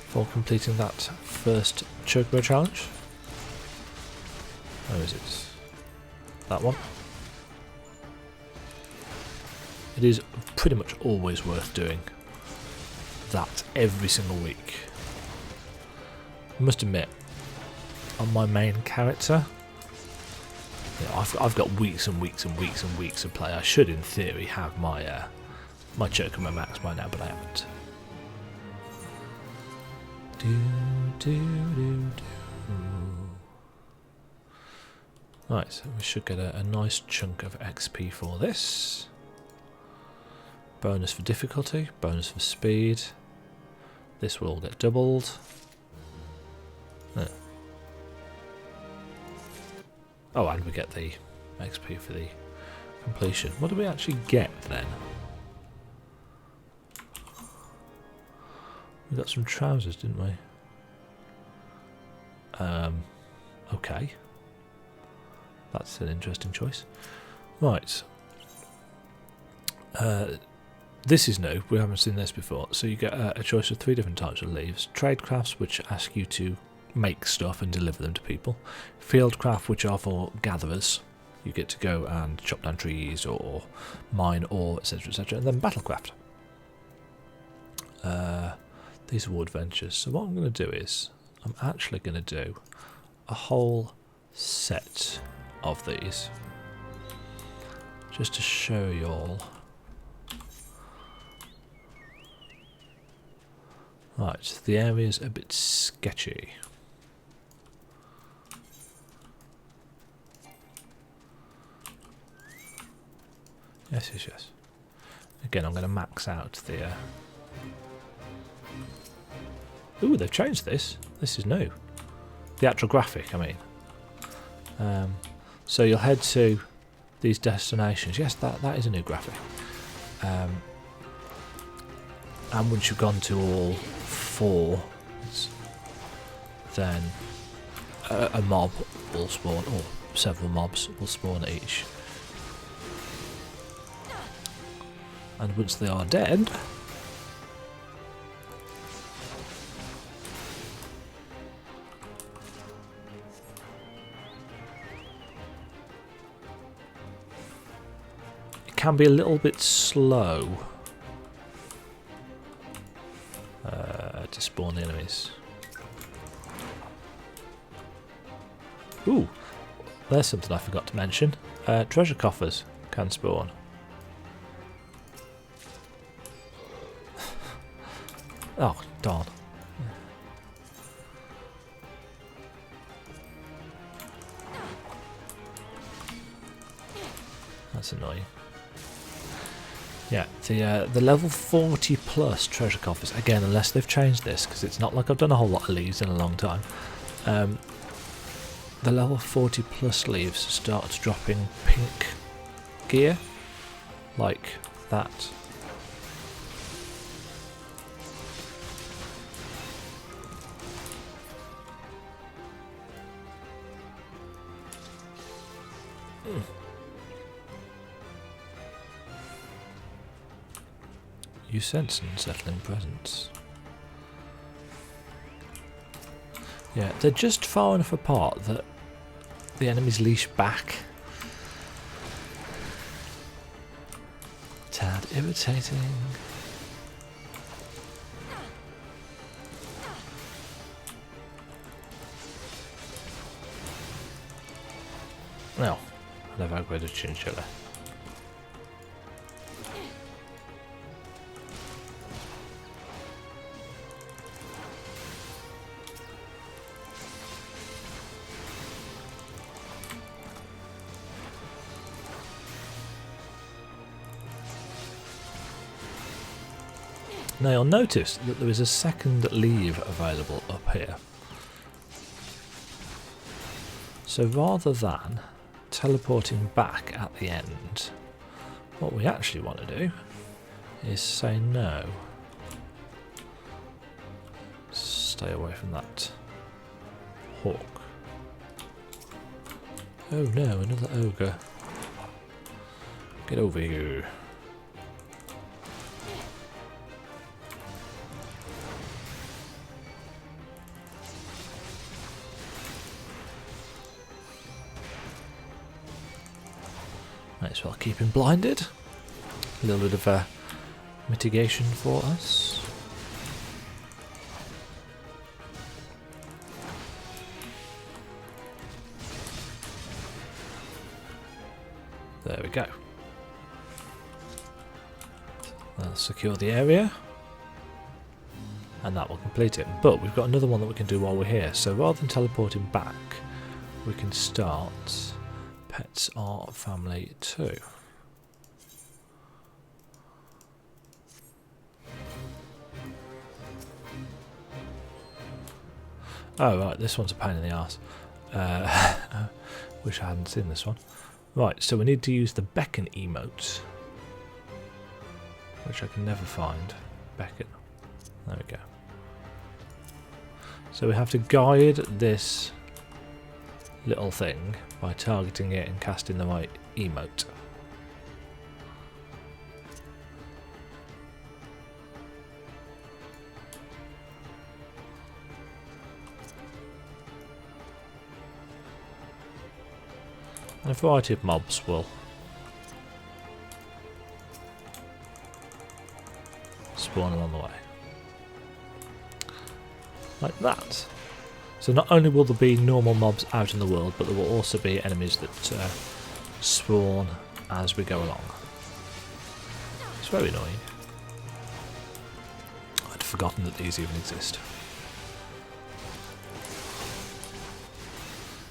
for completing that first Chocobo challenge. Where is it? That one. It is pretty much always worth doing that every single week. I must admit, on my main character, you know, I've got weeks and weeks and weeks and weeks of play. I should, in theory, have my my Chocobo max by now, but I haven't. Right, so we should get a nice chunk of XP for this. Bonus for difficulty, bonus for speed. This will all get doubled. Oh, and we get the XP for the completion. What do we actually get then? We got some trousers, didn't we? Okay. That's an interesting choice. Right. This is new. We haven't seen this before. So you get a choice of 3 different types of leaves. Tradecrafts, which ask you to make stuff and deliver them to people. Fieldcraft, which are for gatherers. You get to go and chop down trees or mine ore, etc., etc. And then Battlecraft. These are war adventures. So what I'm going to do is, I'm actually going to do a whole set of these. Just to show you all. Right, the area's a bit sketchy. Yes, yes, yes. Again, I'm going to max out the... Ooh, they've changed this. This is new. The actual graphic, I mean. So you'll head to these destinations. Yes, that is a new graphic. And once you've gone to all 4, then a mob will spawn, or several mobs will spawn at each. And once they are dead, it can be a little bit slow to spawn enemies. Ooh, there's something I forgot to mention. treasure coffers can spawn. Oh, darn. That's annoying. Yeah, the level 40 plus treasure coffers, again, unless they've changed this, because it's not like I've done a whole lot of leaves in a long time, the level 40 plus leaves start dropping pink gear, like that. You sense unsettling presence. Yeah, they're just far enough apart that the enemies leash back. Tad irritating. No, I never upgraded Chinchilla. Now you'll notice that there is a second leave available up here. So rather than teleporting back at the end, what we actually want to do is say no. Stay away from that hawk. Oh no, another ogre. Get over here. Might as well keep him blinded. A little bit of mitigation for us. There we go. That'll secure the area. And that will complete it. But we've got another one that we can do while we're here. So rather than teleporting back, we can start Pets Are Family 2. Oh right, this one's a pain in the arse. Wish I hadn't seen this one. Right, so we need to use the beckon emote, which I can never find. Beckon. There we go. So we have to guide this little thing by targeting it and casting the right emote. And a variety of mobs will spawn along the way. Like that. So not only will there be normal mobs out in the world, but there will also be enemies that spawn as we go along. It's very annoying. I'd forgotten that these even exist.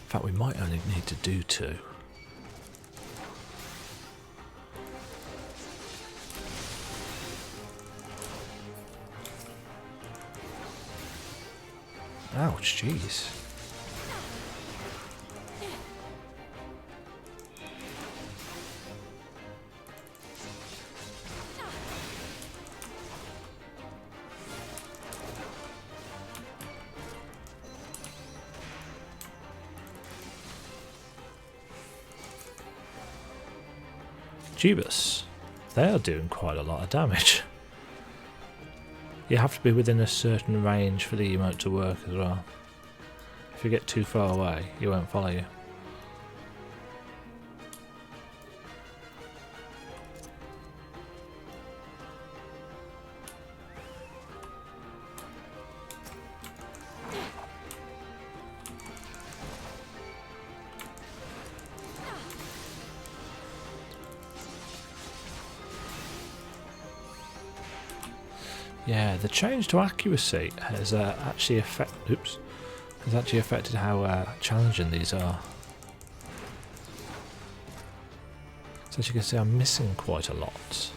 In fact, we might only need to do 2. Ouch, jeez. Jeebus. They are doing quite a lot of damage. You have to be within a certain range for the emote to work as well. If you get too far away, he won't follow you. Yeah, the change to accuracy has actually affected how challenging these are. So as you can see, I'm missing quite a lot.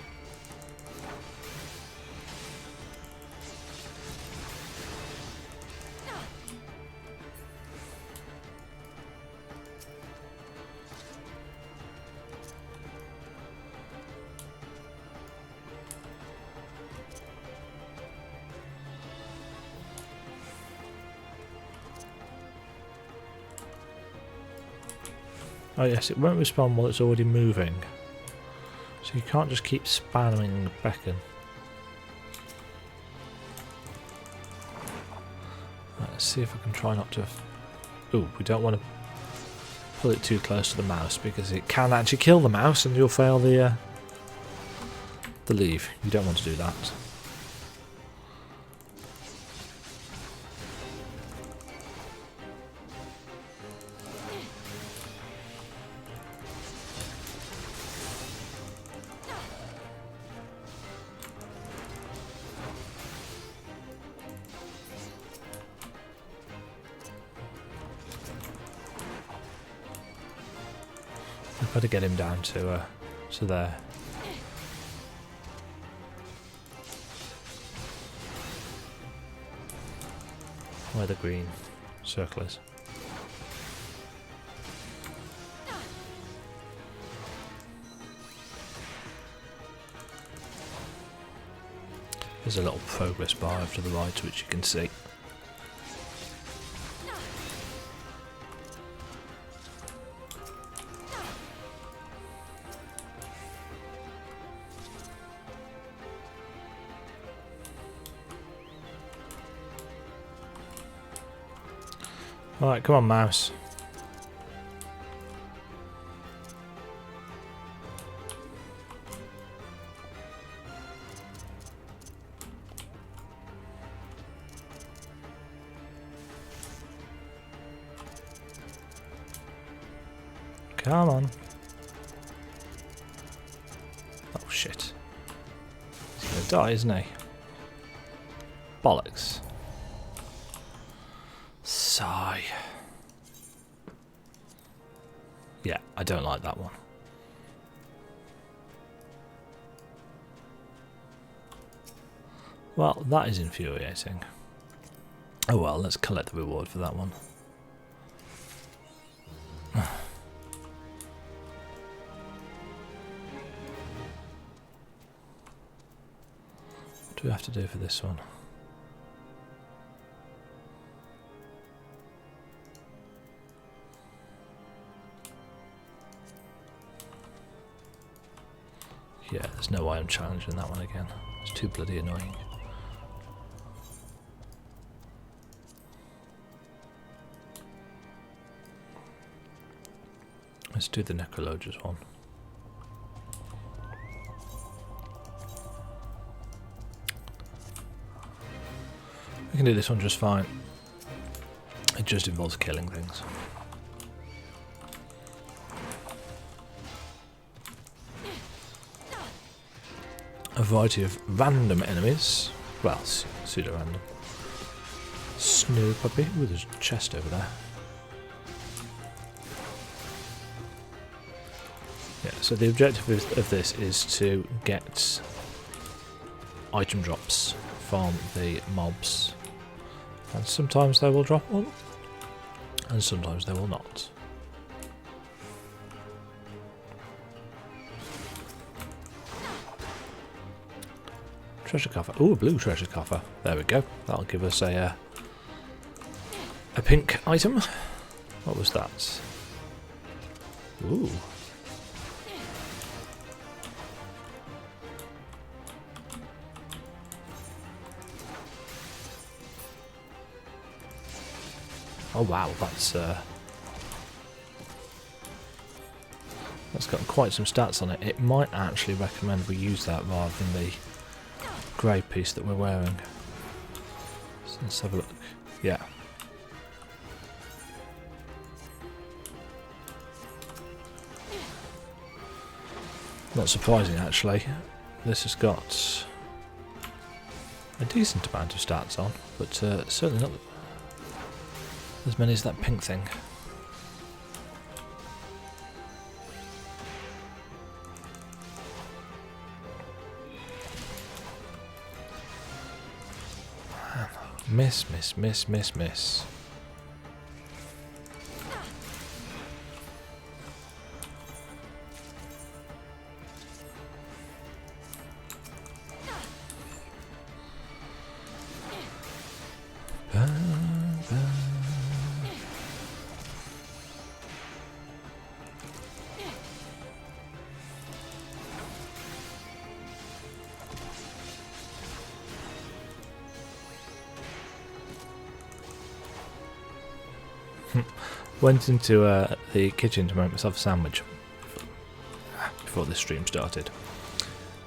Oh yes, it won't respond while it's already moving. So you can't just keep spamming beacon. Right, let's see if I can try not to... Ooh, we don't want to pull it too close to the mouse because it can actually kill the mouse and you'll fail the leave. You don't want to do that. I've got to get him down to there. Where the green circle is. There's a little progress bar over to the right which you can see. Alright, come on, mouse. Come on. Oh shit. He's gonna die, isn't he? Bollocks. Sigh. Yeah, I don't like that one. Well, that is infuriating. Oh well, let's collect the reward for that one. What do we have to do for this one? Yeah, there's no way I'm challenging that one again. It's too bloody annoying. Let's do the Necrologer's one. We can do this one just fine. It just involves killing things. A variety of random enemies. Well, pseudo-random. Snow puppy. Ooh, there's a chest over there. Yeah, so the objective of this is to get item drops from the mobs. And sometimes they will drop one, and sometimes they will not. Treasure coffer. Ooh, a blue treasure coffer. There we go. That'll give us a pink item. What was that? Ooh. Oh wow, that's got quite some stats on it. It might actually recommend we use that rather than the grey piece that we're wearing. So let's have a look. Yeah. Not surprising actually. This has got a decent amount of stats on, but certainly not as many as that pink thing. Miss, miss, miss, miss, miss. Went into the kitchen to make myself a sandwich before the stream started,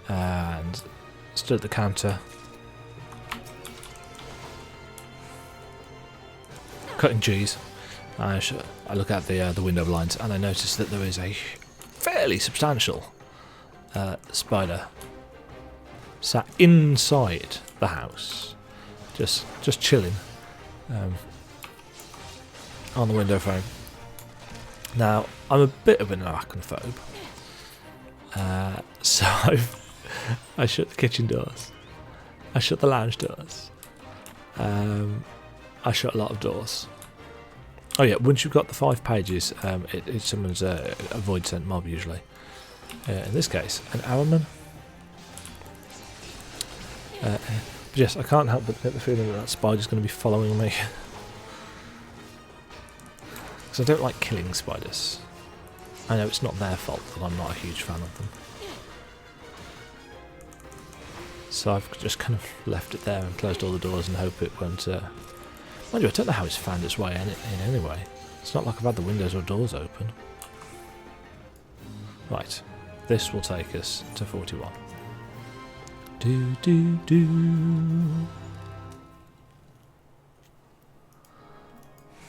and stood at the counter cutting cheese. I look at the window blinds and I notice that there is a fairly substantial spider sat inside the house, just chilling. On the window frame. Now, I'm a bit of an arachnophobe, so I shut the kitchen doors, I shut the lounge doors, I shut a lot of doors. Oh yeah, once you've got the 5 pages, it summons a void sent mob usually. In this case, an Araman. But yes, I can't help but get the feeling that spider's going to be following me. Because I don't like killing spiders. I know it's not their fault that I'm not a huge fan of them. So I've just kind of left it there and closed all the doors and hope it won't... Mind you, I don't know how it's found its way in anyway. It's not like I've had the windows or doors open. Right. This will take us to 41. Do do do.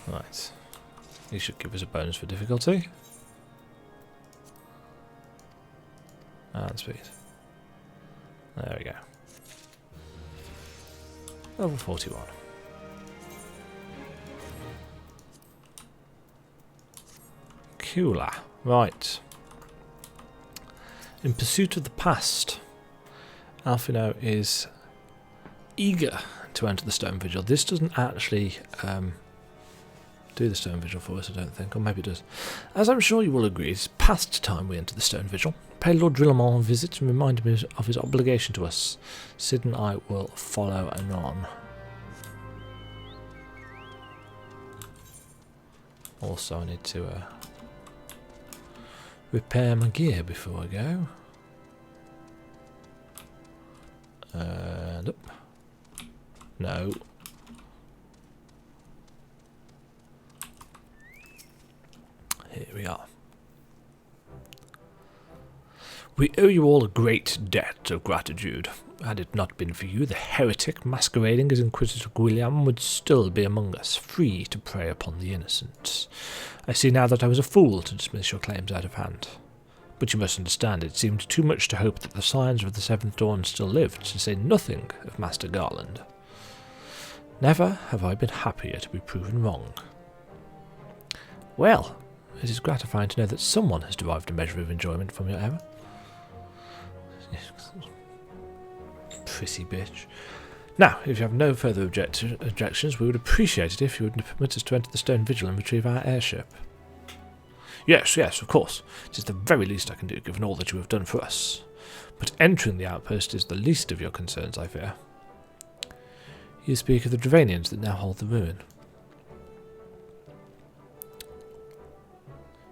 Right. He should give us a bonus for difficulty. And speed. There we go. Level 41. Cooler. Right. In pursuit of the past, Alphino is eager to enter the Stone Vigil. This doesn't actually... do the Stone Vigil for us, I don't think, or maybe it does. As I'm sure you will agree, it's past time we enter the Stone Vigil. Pay Lord Drillamon a visit and remind him of his obligation to us. Sid and I will follow anon. Also, I need to repair my gear before I go. And up. No. Here we are. We owe you all a great debt of gratitude. Had it not been for you, the heretic masquerading as Inquisitor Guilliam would still be among us, free to prey upon the innocent. I see now that I was a fool to dismiss your claims out of hand. But you must understand, it seemed too much to hope that the Scions of the Seventh Dawn still lived, to say nothing of Master Garland. Never have I been happier to be proven wrong. Well, it is gratifying to know that someone has derived a measure of enjoyment from your error. Prissy bitch. Now, if you have no further objections, we would appreciate it if you would permit us to enter the Stone Vigil and retrieve our airship. Yes, of course. It is the very least I can do, given all that you have done for us. But entering the outpost is the least of your concerns, I fear. You speak of the Dravanians that now hold the ruin.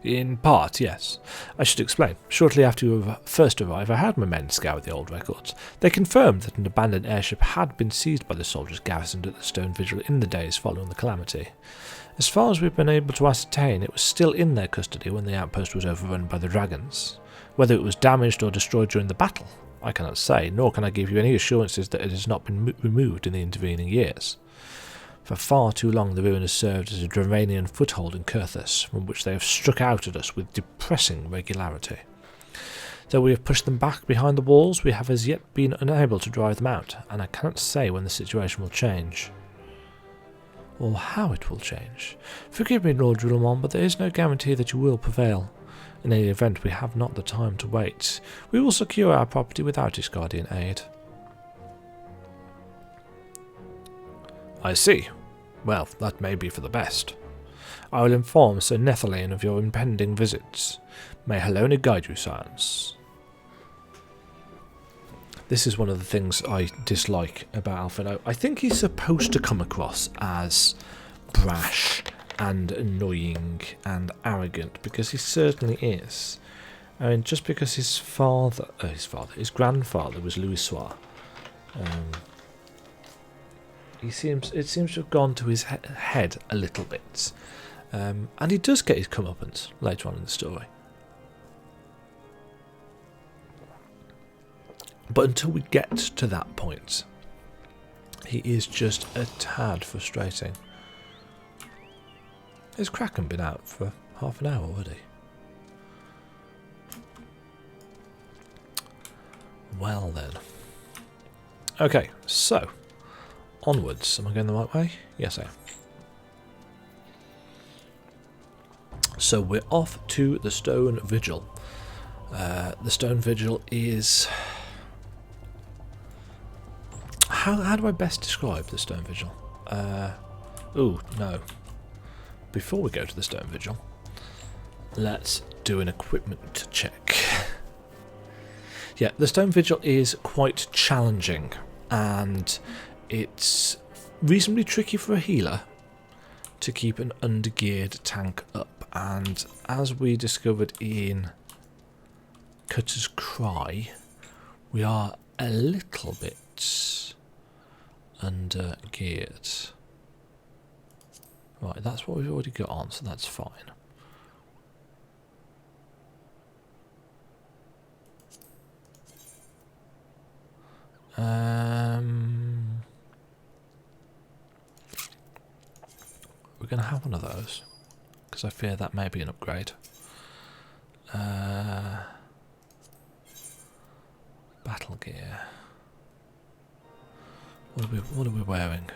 In part, yes. I should explain. Shortly after you first arrived, I had my men scour the old records. They confirmed that an abandoned airship had been seized by the soldiers garrisoned at the Stone Vigil in the days following the calamity. As far as we've been able to ascertain, it was still in their custody when the outpost was overrun by the dragons. Whether it was damaged or destroyed during the battle, I cannot say, nor can I give you any assurances that it has not been removed in the intervening years. For far too long the ruin has served as a Dravanian foothold in Kurthus, from which they have struck out at us with depressing regularity. Though we have pushed them back behind the walls, we have as yet been unable to drive them out, and I cannot say when the situation will change. Or how it will change. Forgive me, Lord Rillemont, but there is no guarantee that you will prevail. In any event, we have not the time to wait. We will secure our property without his guardian aid. I see. Well, that may be for the best. I will inform Sir Netherlane of your impending visits. May Helena guide you, science. This is one of the things I dislike about Alphino. I think he's supposed to come across as brash and annoying and arrogant, because he certainly is. I mean, just because his grandfather was Louisoix, it seems to have gone to his head a little bit, and he does get his comeuppance later on in the story. But until we get to that point, he is just a tad frustrating. Has Kraken been out for half an hour already? Well then. Okay, so onwards. Am I going the right way? Yes, I am. So we're off to the Stone Vigil. The Stone Vigil is... How do I best describe the Stone Vigil? Ooh, no. Before we go to the Stone Vigil, let's do an equipment check. Yeah, the Stone Vigil is quite challenging, and it's reasonably tricky for a healer to keep an undergeared tank up, and as we discovered in Cutter's Cry, we are a little bit undergeared. Right, that's what we've already got on, so that's fine. We're going to have one of those, because I fear that may be an upgrade. Battle gear. What are we wearing?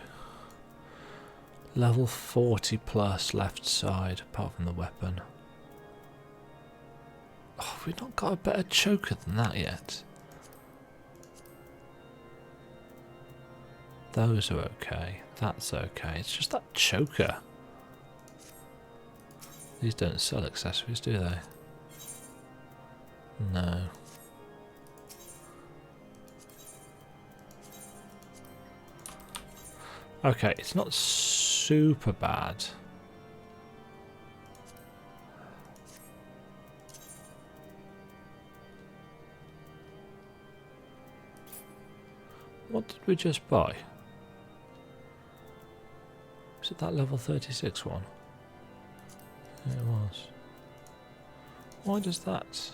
Level 40 plus left side, apart from the weapon. Oh, we've not got a better choker than that yet. Those are okay. That's okay. It's just that choker. These don't sell accessories, do they? No. Okay, it's not super bad. What did we just buy? Was it that level 36 one? Yeah, it was. Why does that...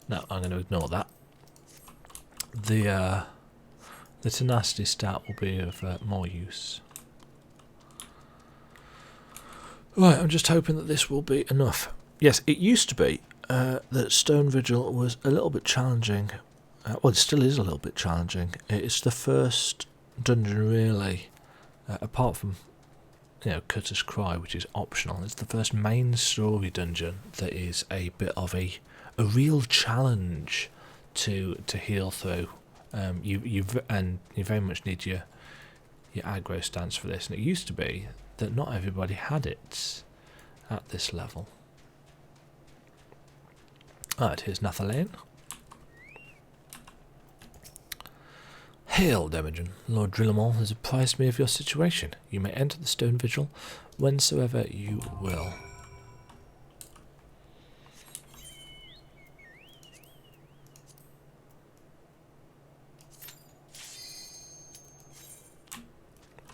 No, I'm going to ignore that. The tenacity stat will be of more use. Right, I'm just hoping that this will be enough. Yes, it used to be that Stone Vigil was a little bit challenging. Well, it still is a little bit challenging. It's the first dungeon, really, apart from, you know, Cutter's Cry, which is optional. It's the first main story dungeon that is a bit of a real challenge to heal through. You very much need your aggro stance for this, and it used to be that not everybody had it at this level. Alright, here's Nathalane. Hail, Demigen. Lord Drillemont has apprised me of your situation. You may enter the Stone Vigil whensoever you will.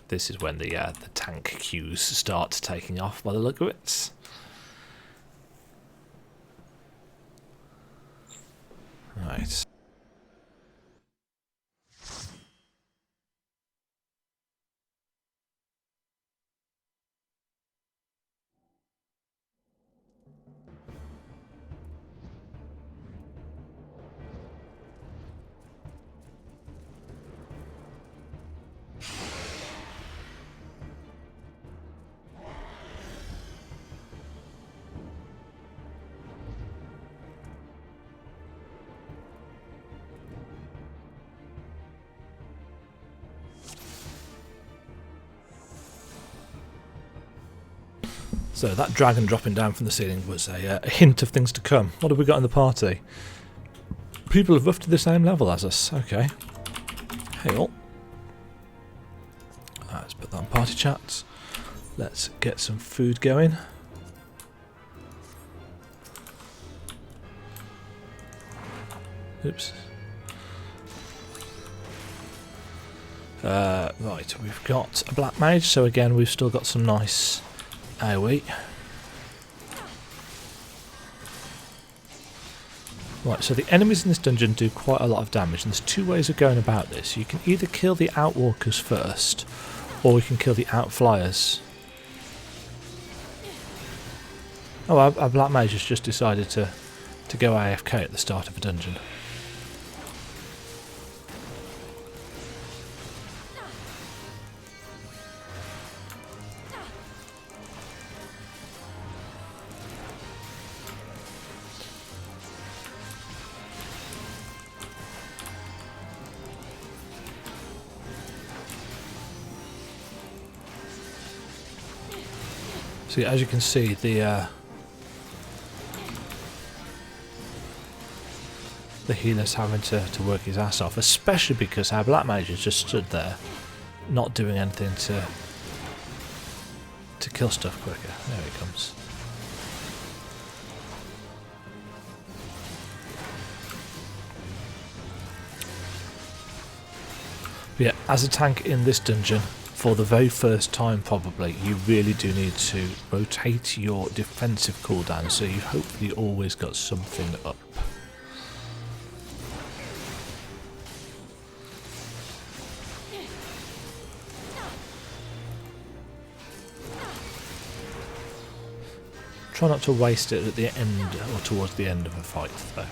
This is when the tank queues start taking off by the look of it. Right. So that dragon dropping down from the ceiling was a hint of things to come. What have we got in the party? People have roughly the same level as us. Okay. Hail. Let's put that on party chats. Let's get some food going. Oops. Right, we've got a black mage, so again we've still got some nice AoE. Right, so the enemies in this dungeon do quite a lot of damage, and there's two ways of going about this. You can either kill the outwalkers first, or we can kill the outflyers. Oh, our black mage has just decided to go AFK at the start of a dungeon. So yeah, as you can see, the healer's having to work his ass off, especially because our black mage has just stood there, not doing anything to kill stuff quicker. There he comes. But yeah, as a tank in this dungeon, for the very first time probably, you really do need to rotate your defensive cooldown, so you've hopefully always got something up. Try not to waste it at the end or towards the end of a fight though.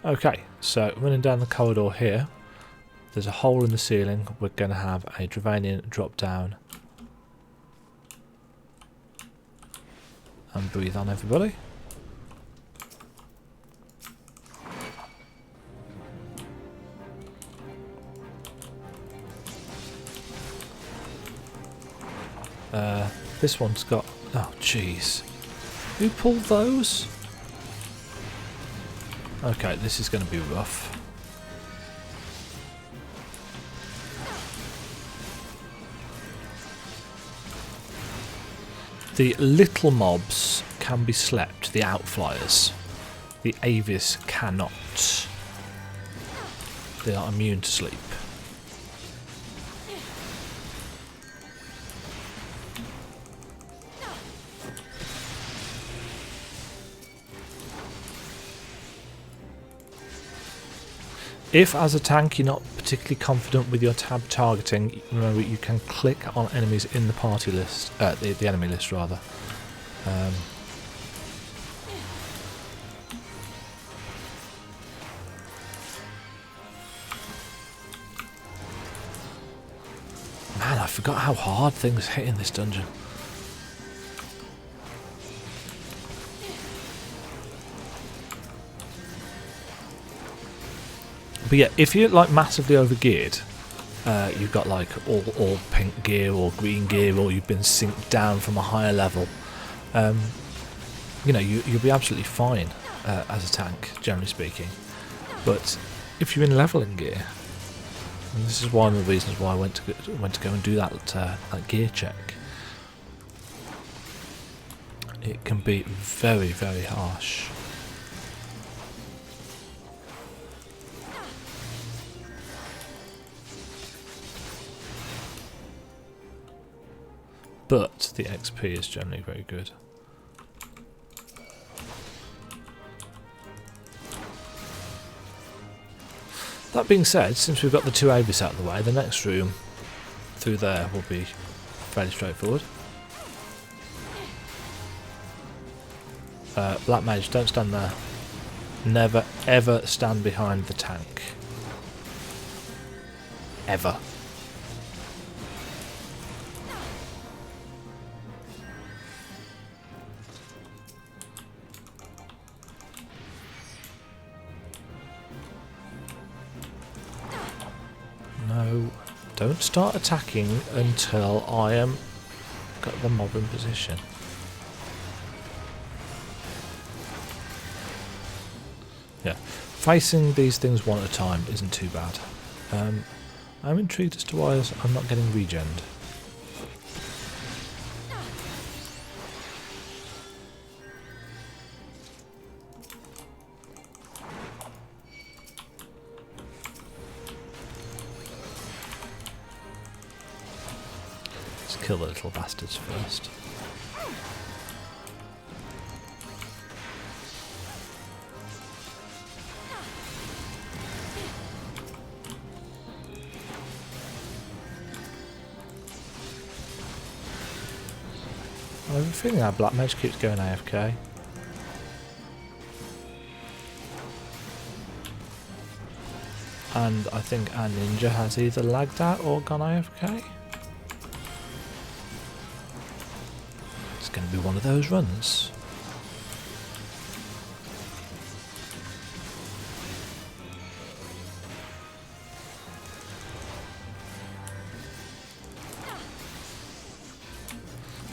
Okay, so running down the corridor here, there's a hole in the ceiling. We're going to have a Dravanian drop down and breathe on everybody. This one's got... oh jeez. Who pulled those? Okay, this is going to be rough. The little mobs can be slept, the outflyers. The Ffxiv cannot. They are immune to sleep. If, as a tank, you're not particularly confident with your tab targeting, remember you can click on enemies in the party list, the enemy list rather. Man, I forgot how hard things hit in this dungeon. But yeah, if you're like massively overgeared, you've got like all pink gear or green gear, or you've been synced down from a higher level, you know, you'll be absolutely fine as a tank, generally speaking. But if you're in leveling gear, and this is one of the reasons why I went to go and do that gear check, it can be very, very harsh. But the XP is generally very good. That being said, since we've got the two Ffxiv out of the way, the next room through there will be fairly straightforward. Black Mage, don't stand there. Never ever stand behind the tank. Ever. Don't start attacking until I am got the mob in position. Yeah, facing these things one at a time isn't too bad. I'm intrigued as to why I'm not getting regened. Let's kill the little bastards first. I have a feeling our Black Mage keeps going AFK. And I think our Ninja has either lagged out or gone AFK. It's going to be one of those runs.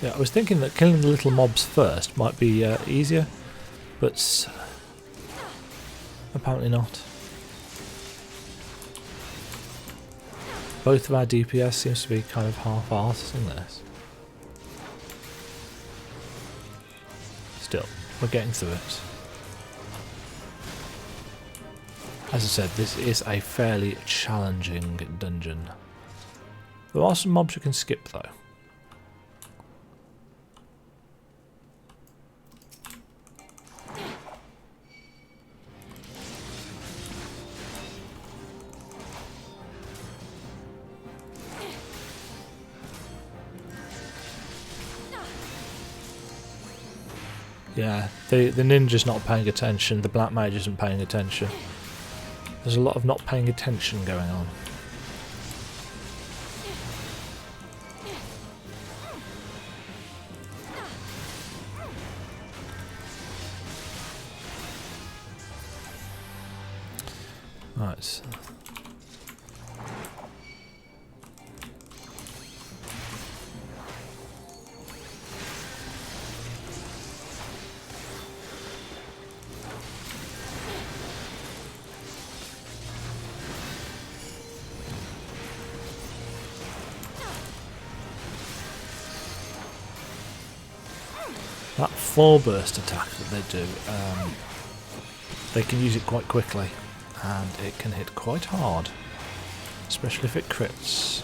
Yeah, I was thinking that killing the little mobs first might be easier, but apparently not. Both of our DPS seems to be kind of half-arsed in this. Still, we're getting through it. As I said, this is a fairly challenging dungeon. There are some mobs you can skip though. Yeah, the ninja's not paying attention, the Black Mage isn't paying attention. There's a lot of not paying attention going on. Right. That full burst attack that they do, they can use it quite quickly, and it can hit quite hard, especially if it crits.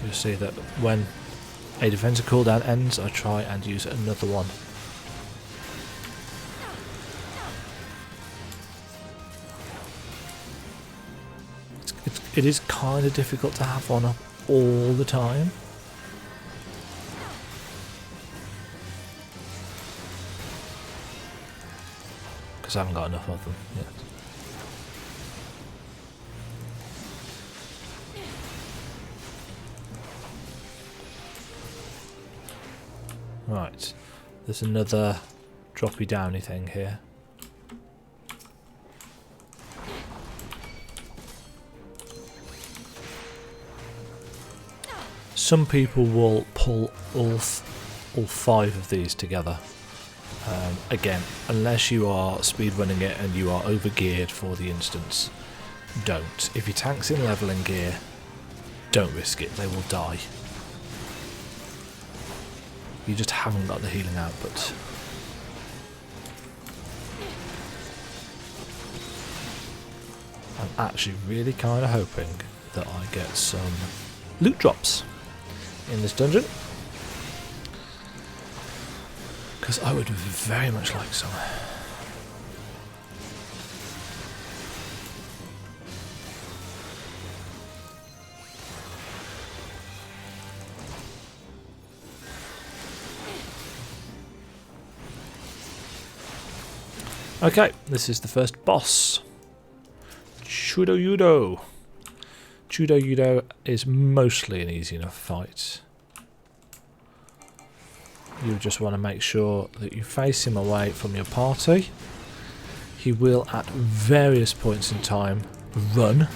You'll see that when a defensive cooldown ends, I try and use another one. It is kind of difficult to have one up all the time. Because I haven't got enough of them yet. Right, there's another droppy downy thing here. Some people will pull all 5 of these together. Again, unless you are speedrunning it and you are overgeared for the instance, don't. If your tank's in leveling gear, don't risk it, they will die. You just haven't got the healing output. I'm actually really kind of hoping that I get some loot drops in this dungeon, because I would very much like some. Okay, this is the first boss. Chudo-Yudo. Chudo-Yudo is mostly an easy enough fight. you just want to make sure that you face him away from your party. He will at various points in time run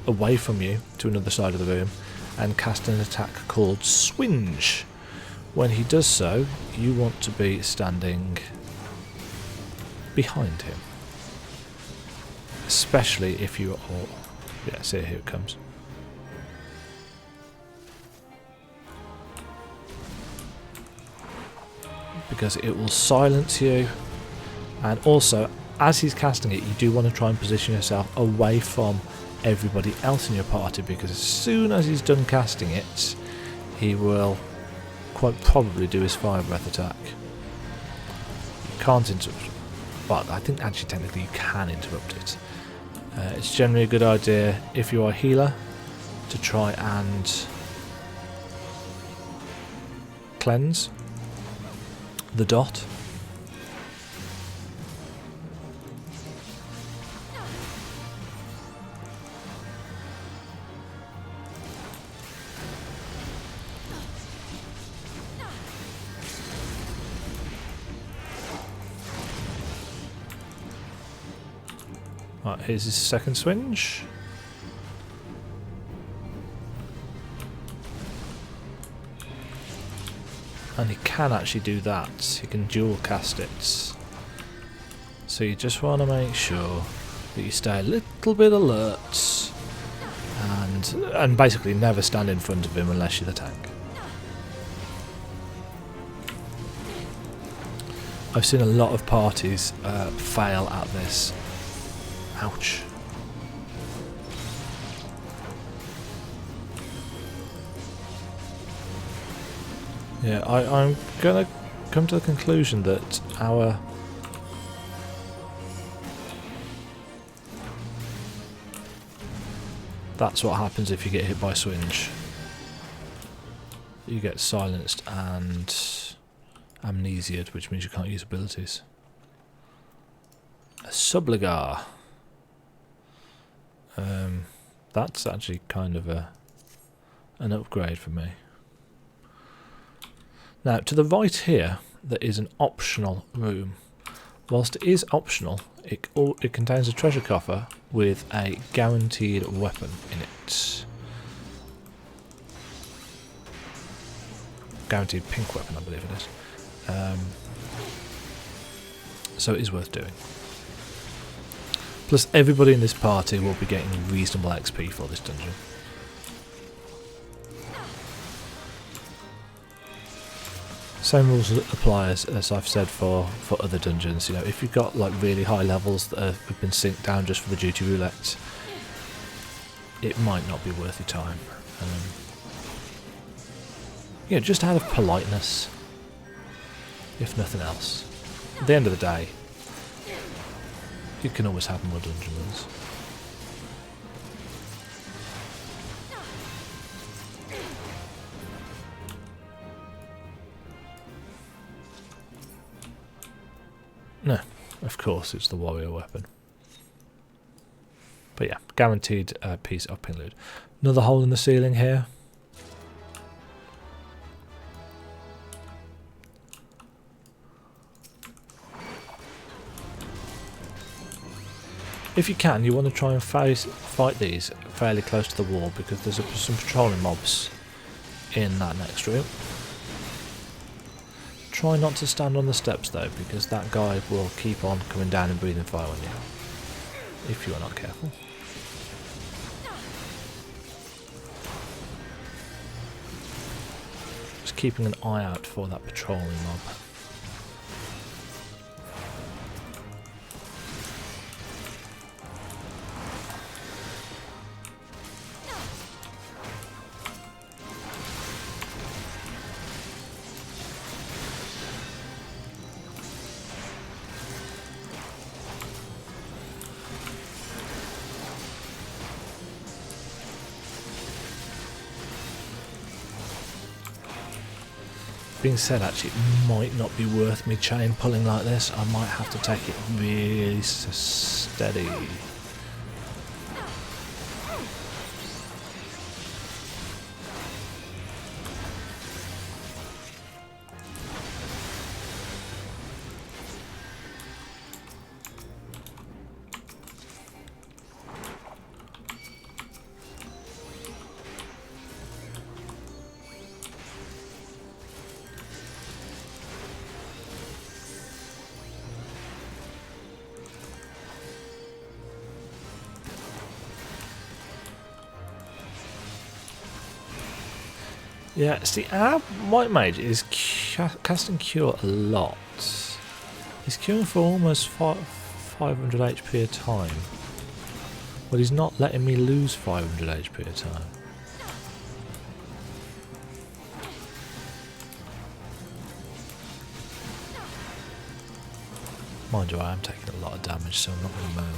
away from you to another side of the room and cast an attack called Swinge. When he does so, you want to be standing behind him. Especially if you are... Yeah, see, here it comes. Because it will silence you, and also as he's casting it, you do want to try and position yourself away from everybody else in your party, because as soon as he's done casting it, he will quite probably do his fire breath attack. You can't interrupt. Well, I think actually technically you can interrupt it. It's generally a good idea if you are a healer to try and cleanse the dot. Right, here's his second swinge. And he can actually do that. He can dual cast it. So you just want to make sure that you stay a little bit alert and basically never stand in front of him unless you're the tank. I've seen a lot of parties fail at this. Ouch. Yeah, I'm gonna come to the conclusion that our that's what happens if you get hit by swinge. You get silenced and amnesiaed, which means you can't use abilities. A subligar. That's actually kind of an upgrade for me. Now, to the right here, there is an optional room. Whilst it is optional, it contains a treasure coffer with a guaranteed weapon in it. Guaranteed pink weapon, I believe it is. So it is worth doing. Plus, everybody in this party will be getting reasonable XP for this dungeon. Same rules apply as I've said for other dungeons. You know, if you've got like really high levels that have been synced down just for the duty roulette, it might not be worth your time. You know, just out of politeness, if nothing else. At the end of the day, you can always have more dungeon runs. No, of course it's the warrior weapon. But yeah, guaranteed piece of pin loot. Another hole in the ceiling here. If you can, you want to try and fight these fairly close to the wall, because there's some patrolling mobs in that next room. Try not to stand on the steps though, because that guy will keep on coming down and breathing fire on you, if you are not careful. Just keeping an eye out for that patrolling mob. Being said, actually, it might not be worth me chain pulling like this. I might have to take it really steady. Yeah, see, our White Mage is casting Cure a lot. He's curing for almost 500 HP a time. But he's not letting me lose 500 HP a time. Mind you, I am taking a lot of damage, so I'm not going to moan.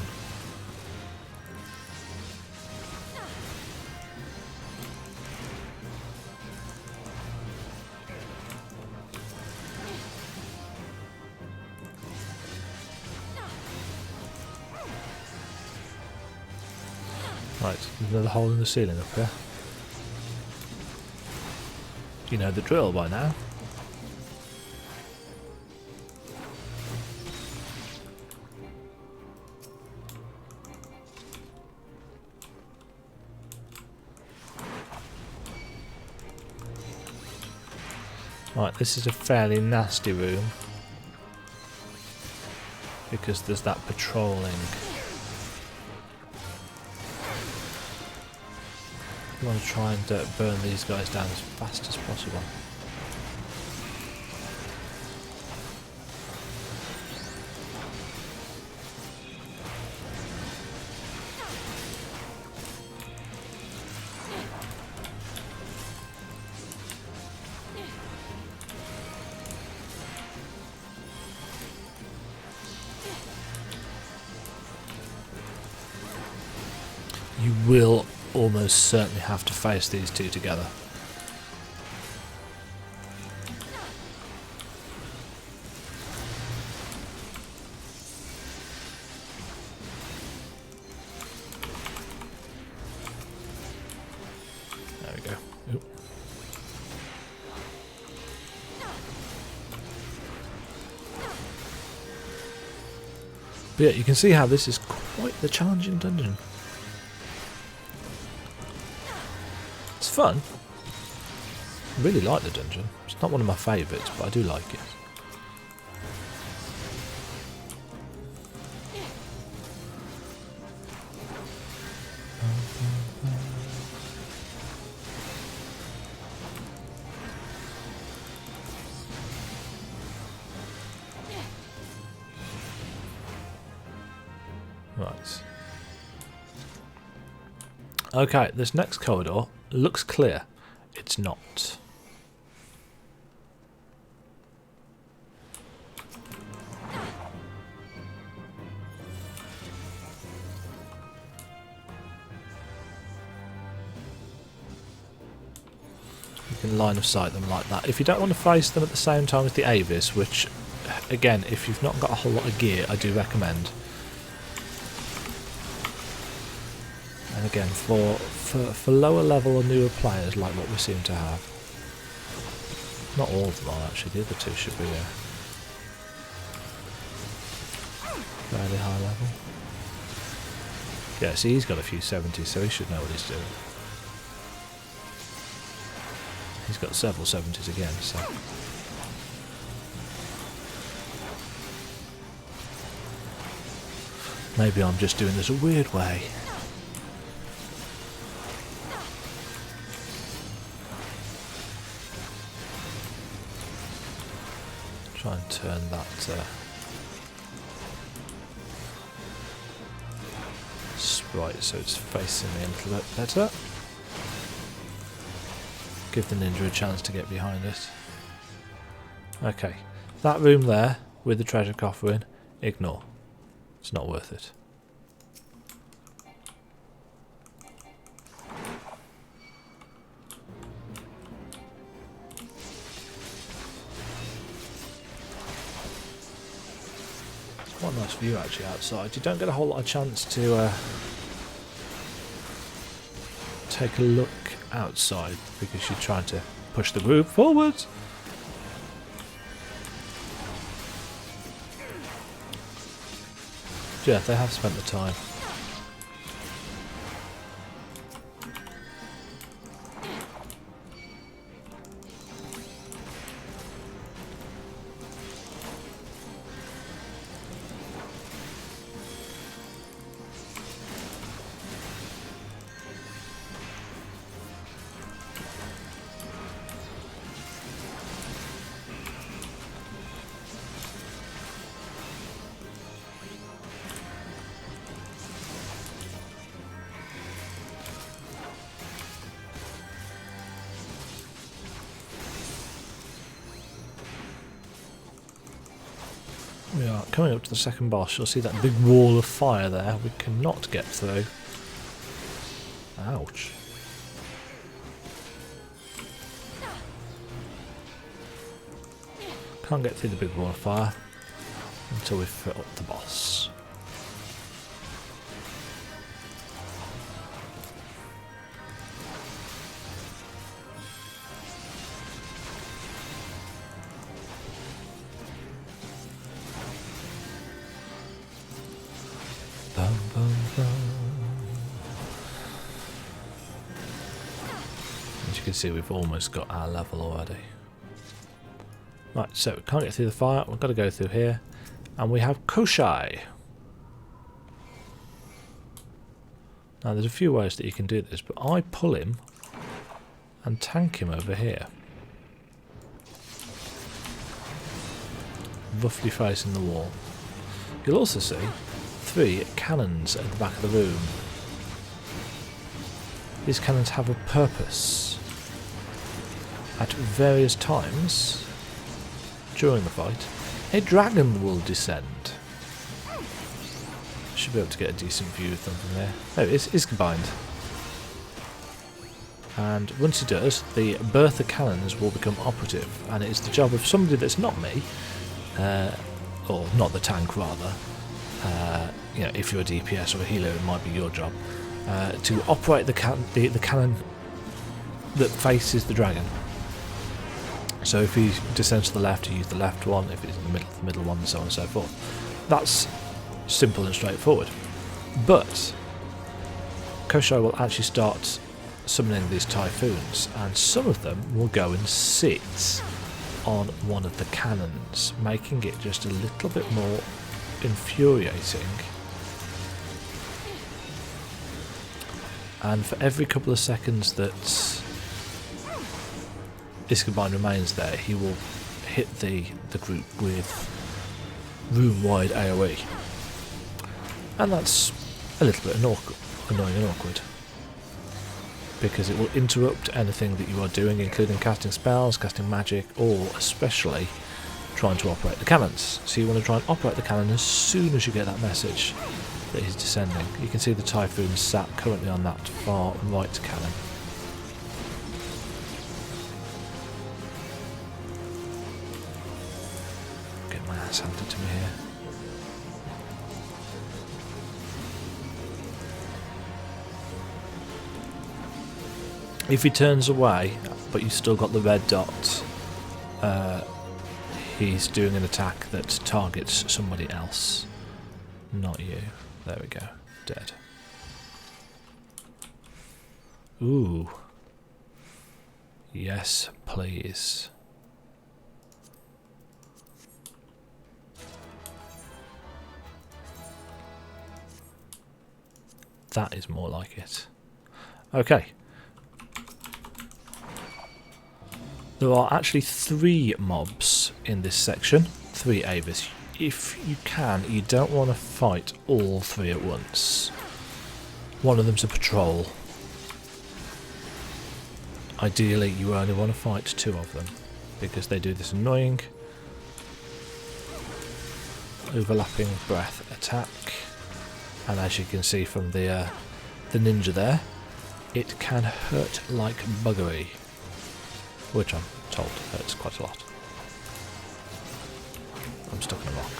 Right, there's another hole in the ceiling up here. You know the drill by now. Right, this is a fairly nasty room because there's that patrolling. I want to try and burn these guys down as fast as possible. You will almost certainly have to face these two together. There we go. Oop. But yeah, you can see how this is quite the challenging dungeon. It's fun. I really like the dungeon. It's not one of my favourites, but I do like it. Right. Okay, this next corridor looks clear. It's not. You can line of sight them like that. If you don't want to face them at the same time as the Avis, which, again, if you've not got a whole lot of gear, I do recommend. And again, for lower level or newer players like what we seem to have. Not all of them are actually, the other two should be fairly high level. Yeah, see, he's got a few 70s, so he should know what he's doing. He's got several 70s again, so... Maybe I'm just doing this a weird way. Try and turn that sprite so it's facing me a little bit better. Give the ninja a chance to get behind it. Okay, that room there with the treasure coffer in, ignore. It's not worth it. Quite a nice view actually outside. You don't get a whole lot of chance to take a look outside because you're trying to push the group forwards. Yeah, they have spent the time. We are coming up to the second boss. You'll see that big wall of fire there. We cannot get through. Ouch. Can't get through the big wall of fire until we fit up the boss. Bum, bum, bum. As you can see, we've almost got our level already. Right, so we can't get through the fire, we've got to go through here. And we have Ffxiv. Now there's a few ways that you can do this, but I pull him and tank him over here. Roughly facing the wall. You'll also see 3 cannons at the back of the room. These cannons have a purpose. At various times during the fight, a dragon will descend. Should be able to get a decent view of them from there. There it is, it's combined. And once he does, the Bertha cannons will become operative, and it is the job of somebody that's not me, or not the tank rather. You know, if you're a DPS or a healer, it might be your job to operate the cannon that faces the dragon. So if he descends to the left, you use the left one. If it's in the middle one, and so on and so forth. That's simple and straightforward. But Ffxiv will actually start summoning these typhoons, and some of them will go and sit on one of the cannons, making it just a little bit more infuriating. And for every couple of seconds that Ffxiv remains there, he will hit the group with room-wide AoE. And that's a little bit annoying and awkward, because it will interrupt anything that you are doing, including casting spells, casting magic, or especially trying to operate the cannons. So you want to try and operate the cannon as soon as you get that message that he's descending. You can see the Typhoon sat currently on that far right cannon. Get my ass handed to me here. If he turns away, but you've still got the red dot, he's doing an attack that targets somebody else, not you. There we go, dead. Ooh. Yes, please. That is more like it. Okay. There are actually 3 mobs in this section, 3 Avis. If you can, you don't want to fight all 3 at once. One of them's a patrol. Ideally, you only want to fight 2 of them, because they do this annoying overlapping breath attack. And as you can see from the ninja there, it can hurt like buggery. Which I'm told hurts quite a lot. I'm stuck in a rock.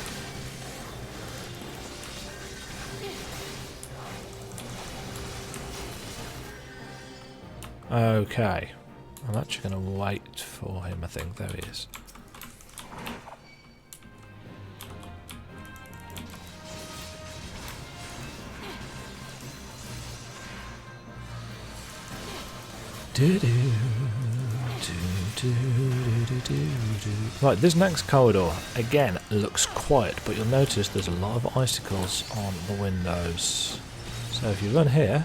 Okay. I'm actually going to wait for him, I think. There he is. Right, this next corridor again looks quiet, but you'll notice there's a lot of icicles on the windows. So if you run here,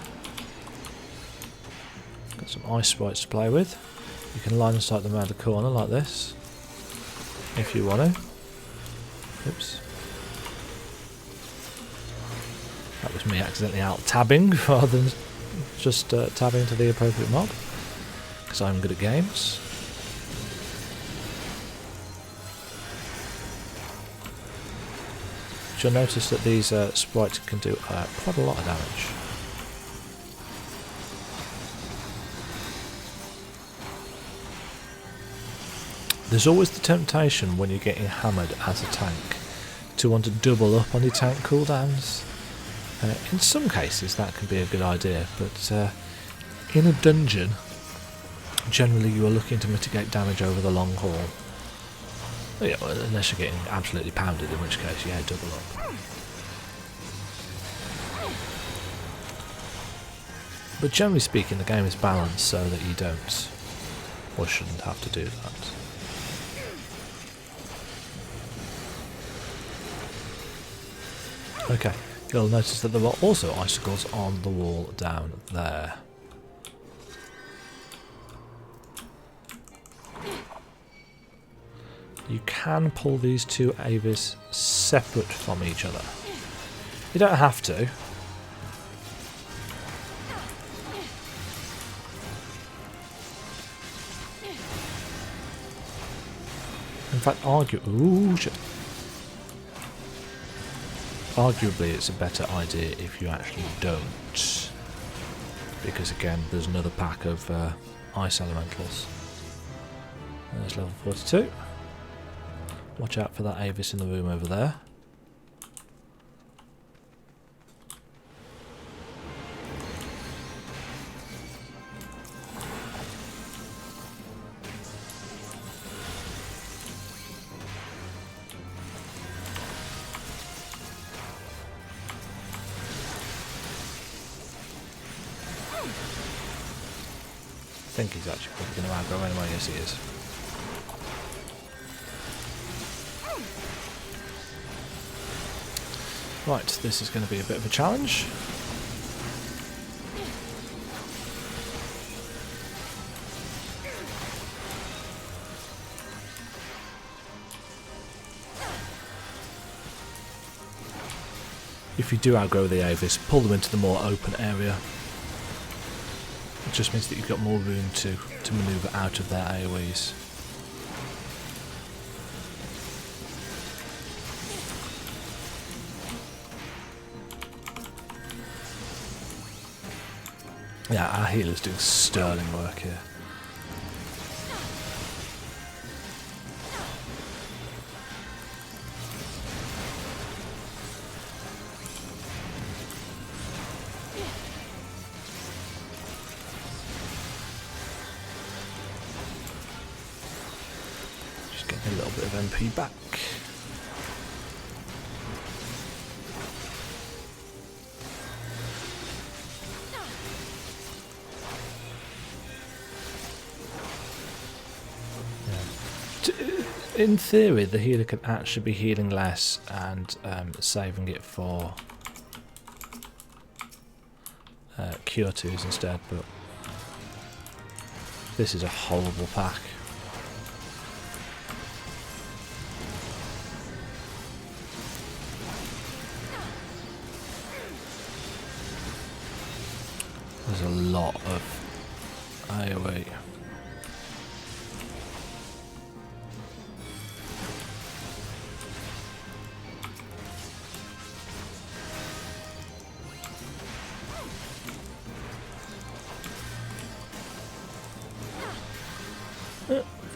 got some ice sprites to play with. You can line of sight them around the corner like this, if you want to. Oops. That was me accidentally out-tabbing rather than just tabbing to the appropriate mob, because I'm good at games. you'll notice that these sprites can do quite a lot of damage. There's always the temptation when you're getting hammered as a tank to want to double up on your tank cooldowns. In some cases that can be a good idea, but in a dungeon generally you are looking to mitigate damage over the long haul. Yeah, well, unless you're getting absolutely pounded, in which case, yeah, double up. But generally speaking, the game is balanced so that you don't, or shouldn't have to do that. Okay, you'll notice that there are also icicles on the wall down there. You can pull these two Ffxiv separate from each other. You don't have to. In fact, arguably it's a better idea if you actually don't. Because again, there's another pack of ice elementals. There's level 42. Watch out for that Ffxiv in the room over there. I think he's actually probably going to aggro anyway, yes he is. Right, this is going to be a bit of a challenge. If you do aggro the Ffxiv, pull them into the more open area. It just means that you've got more room to manoeuvre out of their AoEs. Yeah, our healer's doing sterling work here. Just getting a little bit of MP back. In theory, the healer could actually be healing less and saving it for cure 2s instead, but this is a horrible pack. There's a lot of AoE.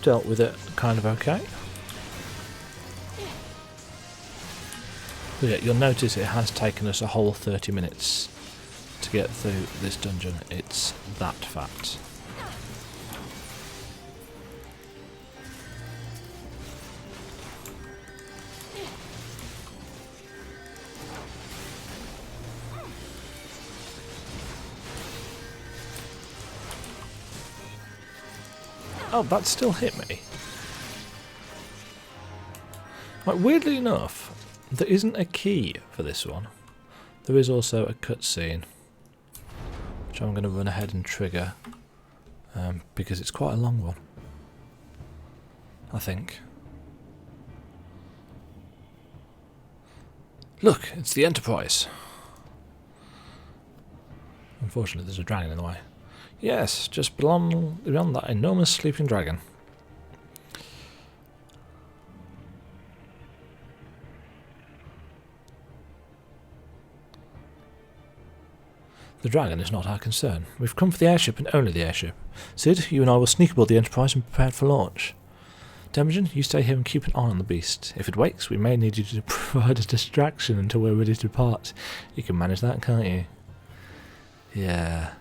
Dealt with it kind of okay. But yeah, you'll notice it has taken us a whole 30 minutes to get through this dungeon. It's that fat. Oh, that still hit me. Right, weirdly enough, there isn't a key for this one. There is also a cutscene, which I'm going to run ahead and trigger, because it's quite a long one, I think. Look, it's the Enterprise. Unfortunately, there's a dragon in the way. Yes, just beyond that enormous sleeping dragon. The dragon is not our concern. We've come for the airship and only the airship. Sid, you and I will sneak aboard the Enterprise and prepare for launch. Temujin, you stay here and keep an eye on the beast. If it wakes, we may need you to provide a distraction until we're ready to depart. You can manage that, can't you? Yeah.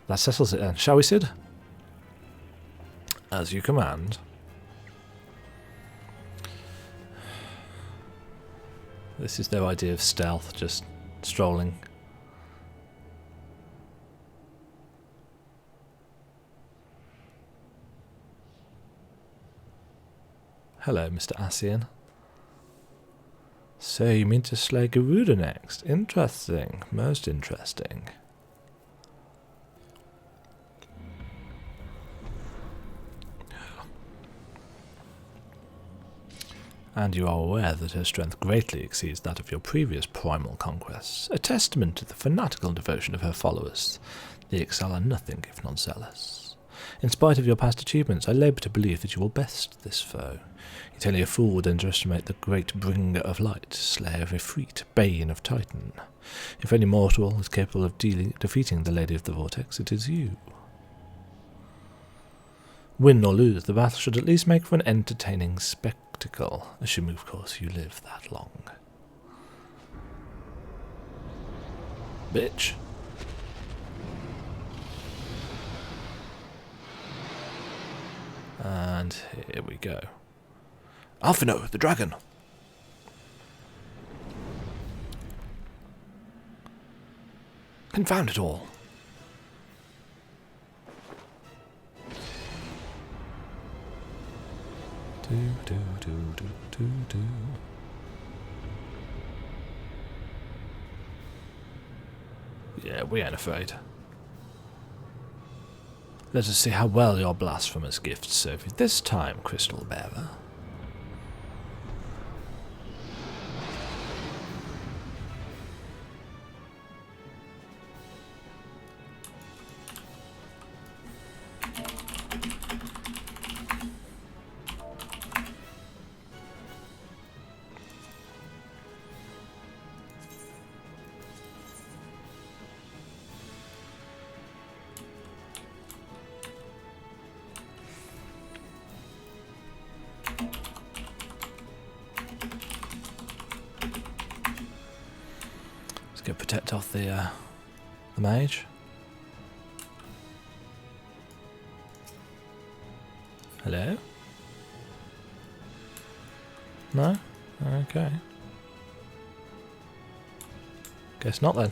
That settles it then. Shall we, Sid? As you command. This is their idea of stealth, just strolling. Hello, Mr. Asian. So you mean to slay Garuda next? Interesting. Most interesting. And you are aware that her strength greatly exceeds that of your previous primal conquests, a testament to the fanatical devotion of her followers. The Ffxiv are nothing if not zealous. In spite of your past achievements, I labour to believe that you will best this foe. Yet only a fool would underestimate the great bringer of light, slayer of Ifrit, bane of Titan. If any mortal is capable of defeating the Lady of the Vortex, it is you. Win or lose, the battle should at least make for an entertaining spectacle, assuming, of course, you live that long. Bitch. And here we go. Alphino, the dragon! Confound it all. Yeah, we ain't afraid. Let us see how well your blasphemous gifts serve you this time, Crystal Bearer. Let's go protect off the mage. Hello? No? Okay. Guess not then.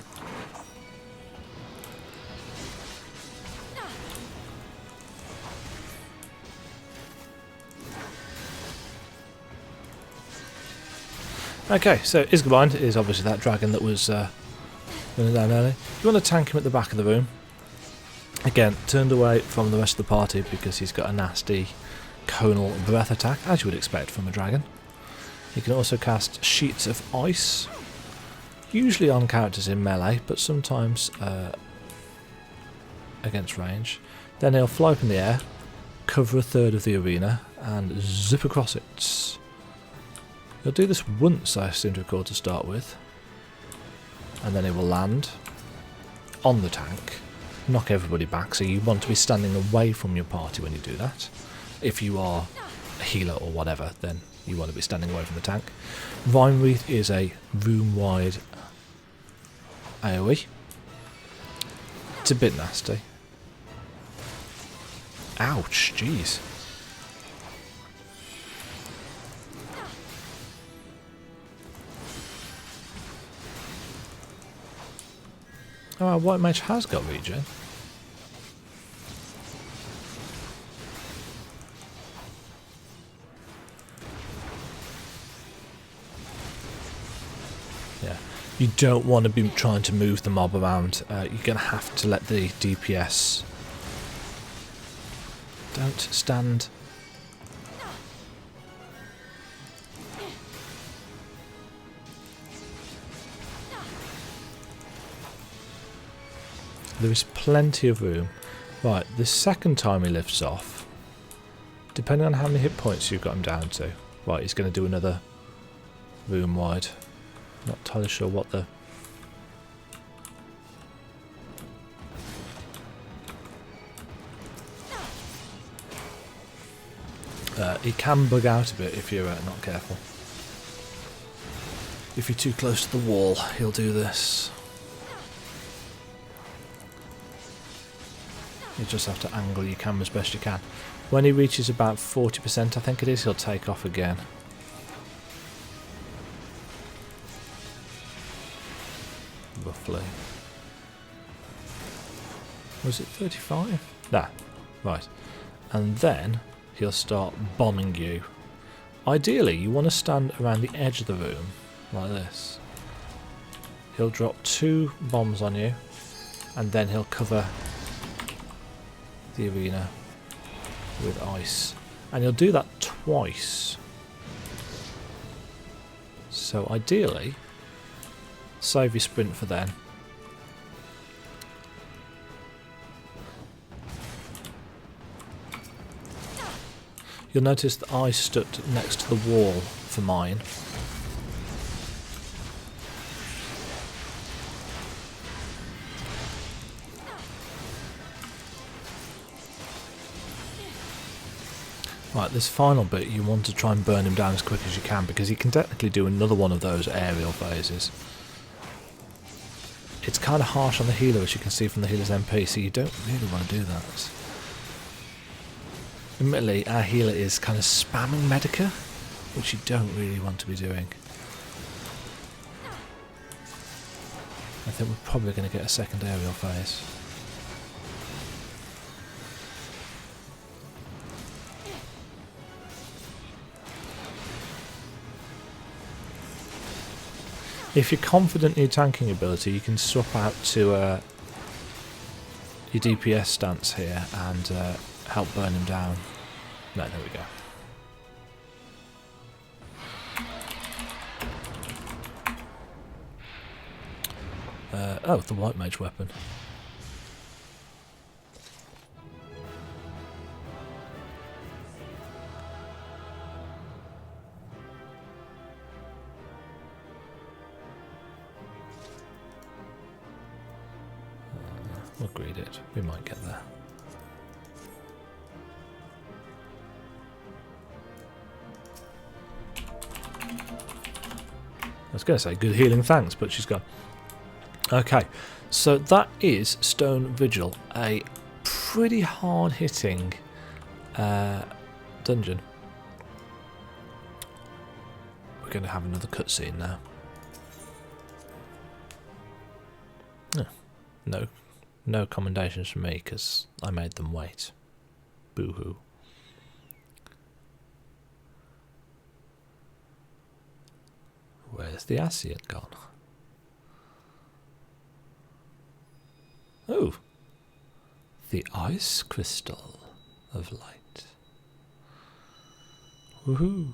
Okay, so Ffxiv is obviously that dragon that was running down early. You want to tank him at the back of the room. Again, turned away from the rest of the party because he's got a nasty conal breath attack, as you would expect from a dragon. He can also cast sheets of ice, usually on characters in melee, but sometimes against range. Then he'll fly up in the air, cover a third of the arena, and zip across it. He'll do this once, I seem to recall, to start with, and then he will land on the tank, knock everybody back, so you want to be standing away from your party when you do that. If you are a healer or whatever, then you want to be standing away from the tank. Vine Wreath is a room-wide AoE. It's a bit nasty. Ouch, jeez. Oh, White Mage has got regen. Yeah, you don't want to be trying to move the mob around. You're going to have to let the DPS... Don't stand... There is plenty of room. Right, the second time he lifts off, depending on how many hit points you've got him down to. Right, he's going to do another room wide. Not entirely sure what the... He can bug out a bit if you're not careful. If you're too close to the wall, he'll do this. You just have to angle your camera as best you can. When he reaches about 40%, I think it is, he'll take off again. Roughly. Was it 35? Nah, right. And then he'll start bombing you. Ideally, you want to stand around the edge of the room, like this. He'll drop 2 bombs on you, and then he'll cover the arena with ice. And he'll do that twice. So ideally, save your sprint for then. You'll notice that I stood next to the wall for mine. Right, this final bit you want to try and burn him down as quick as you can, because he can technically do another one of those aerial phases. It's kind of harsh on the healer, as you can see from the healer's MP, so you don't really want to do that. Admittedly, our healer is kind of spamming Medica, which you don't really want to be doing. I think we're probably going to get a second aerial phase. If you're confident in your tanking ability, you can swap out to your DPS stance here and help burn him down. No, there we go. Oh, the white mage weapon. We'll greed it. We might get there. I was going to say good healing, thanks, but she's gone. Okay, so that is Stone Vigil, a pretty hard-hitting dungeon. We're going to have another cutscene now. No commendations from me, because I made them wait. Boo-hoo. Where's the Ascian gone? Oh! The ice crystal of light. Woohoo!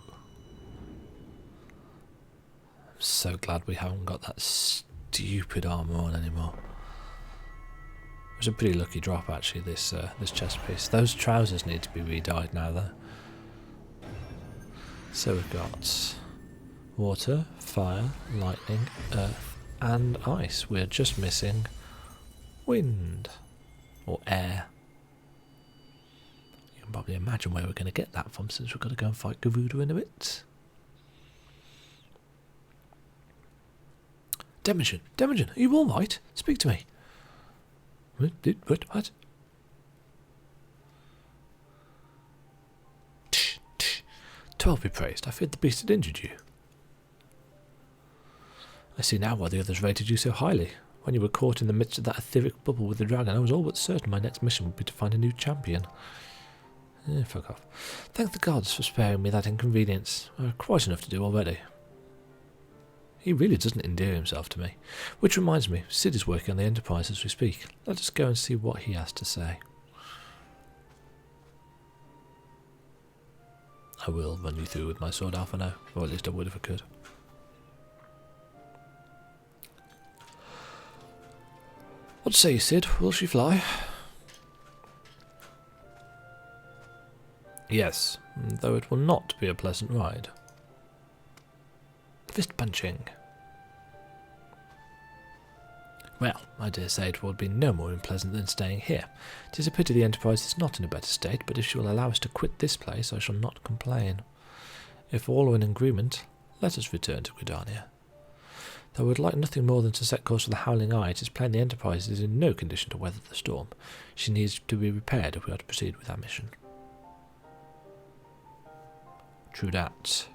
I'm so glad we haven't got that stupid armour on anymore. It was a pretty lucky drop actually, this chest piece. Those trousers need to be re-dyed now though. So we've got water, fire, lightning, earth and ice. We're just missing wind or air. You can probably imagine where we're going to get that from, since we've got to go and fight Garuda in a bit. Demogen, are you alright? Speak to me. What? Twelve be praised. I feared the beast had injured you. I see now why the others rated you so highly. When you were caught in the midst of that etheric bubble with the dragon, I was all but certain my next mission would be to find a new champion. Fuck off. Thank the gods for sparing me that inconvenience. Quite enough to do already. He really doesn't endear himself to me. Which reminds me, Sid is working on the Enterprise as we speak. Let us go and see what he has to say. I will run you through with my sword, Alpha now, or at least I would if I could. What say you, Sid? Will she fly? Yes, though it will not be a pleasant ride. Fist punching. Well, I dare say it would be no more unpleasant than staying here. 'Tis a pity the Enterprise is not in a better state, but if she will allow us to quit this place, I shall not complain. If all are in agreement, let us return to Gridania. Though I would like nothing more than to set course for the Howling Eye, it is plain the Enterprise is in no condition to weather the storm. She needs to be repaired if we are to proceed with our mission. True that.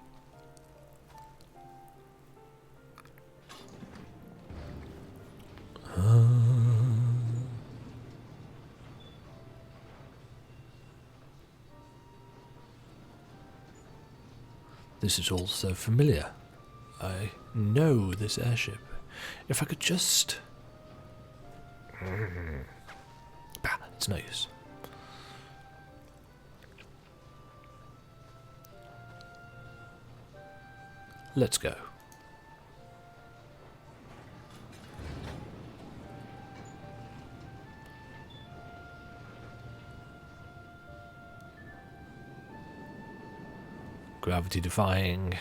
This is all so familiar. I know this airship. If I could just... Bah, it's no use. Let's go. Gravity defying.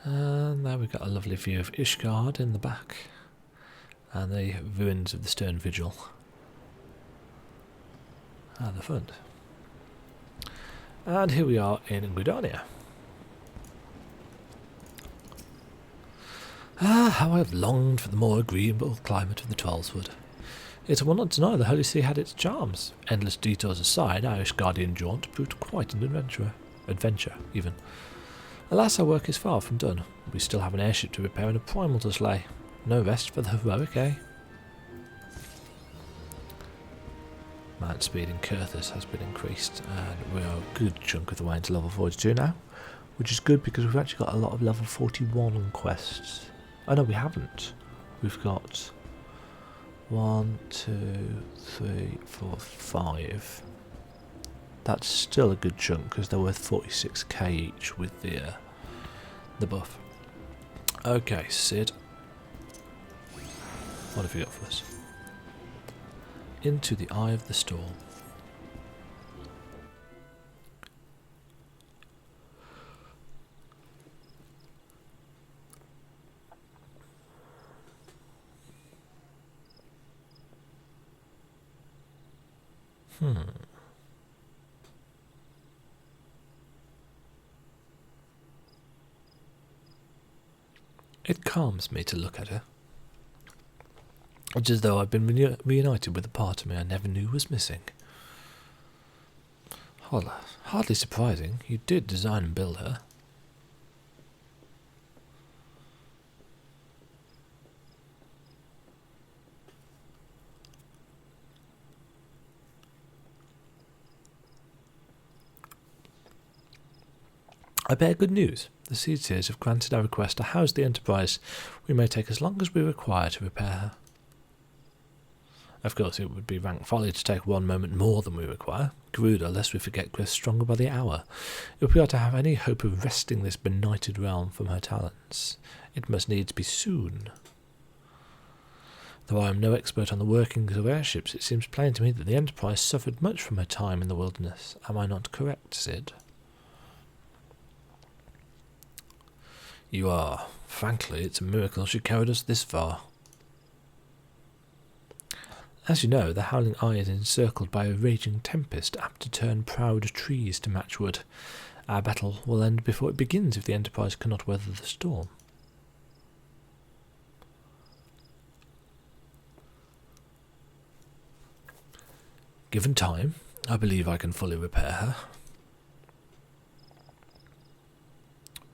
And there we've got a lovely view of Ishgard in the back. And the ruins of the Stone Vigil at the front. And here we are in Gridania. Ah, how I have longed for the more agreeable climate of the Twelveswood. Yet I will not deny the Holy See had its charms. Endless detours aside, our Ishgardian jaunt proved quite an adventure even. Alas, our work is far from done. We still have an airship to repair and a primal to slay. No rest for the heroic, eh? Mount speed in Kurthus has been increased, and we are a good chunk of the way into level 42 now, which is good because we've actually got a lot of level 41 quests. Oh no, we haven't. We've got 1, 2, 3, 4, 5. That's still a good chunk because they're worth 46k each with the buff. Okay, Sid. What have you got for us? Into the Eye of the Storm. It calms me to look at her. It's as though I've been reunited with a part of me I never knew was missing. Hardly surprising. You did design and build her. I bear good news. The Seedseers have granted our request to house the Enterprise. We may take as long as we require to repair her. Of course, it would be rank folly to take one moment more than we require. Garuda, lest we forget, grows stronger by the hour. If we are to have any hope of wresting this benighted realm from her talons, it must needs be soon. Though I am no expert on the workings of airships, it seems plain to me that the Enterprise suffered much from her time in the wilderness. Am I not correct, Sid? You are. Frankly, it's a miracle she carried us this far. As you know, the Howling Eye is encircled by a raging tempest, apt to turn proud trees to matchwood. Our battle will end before it begins if the Enterprise cannot weather the storm. Given time, I believe I can fully repair her.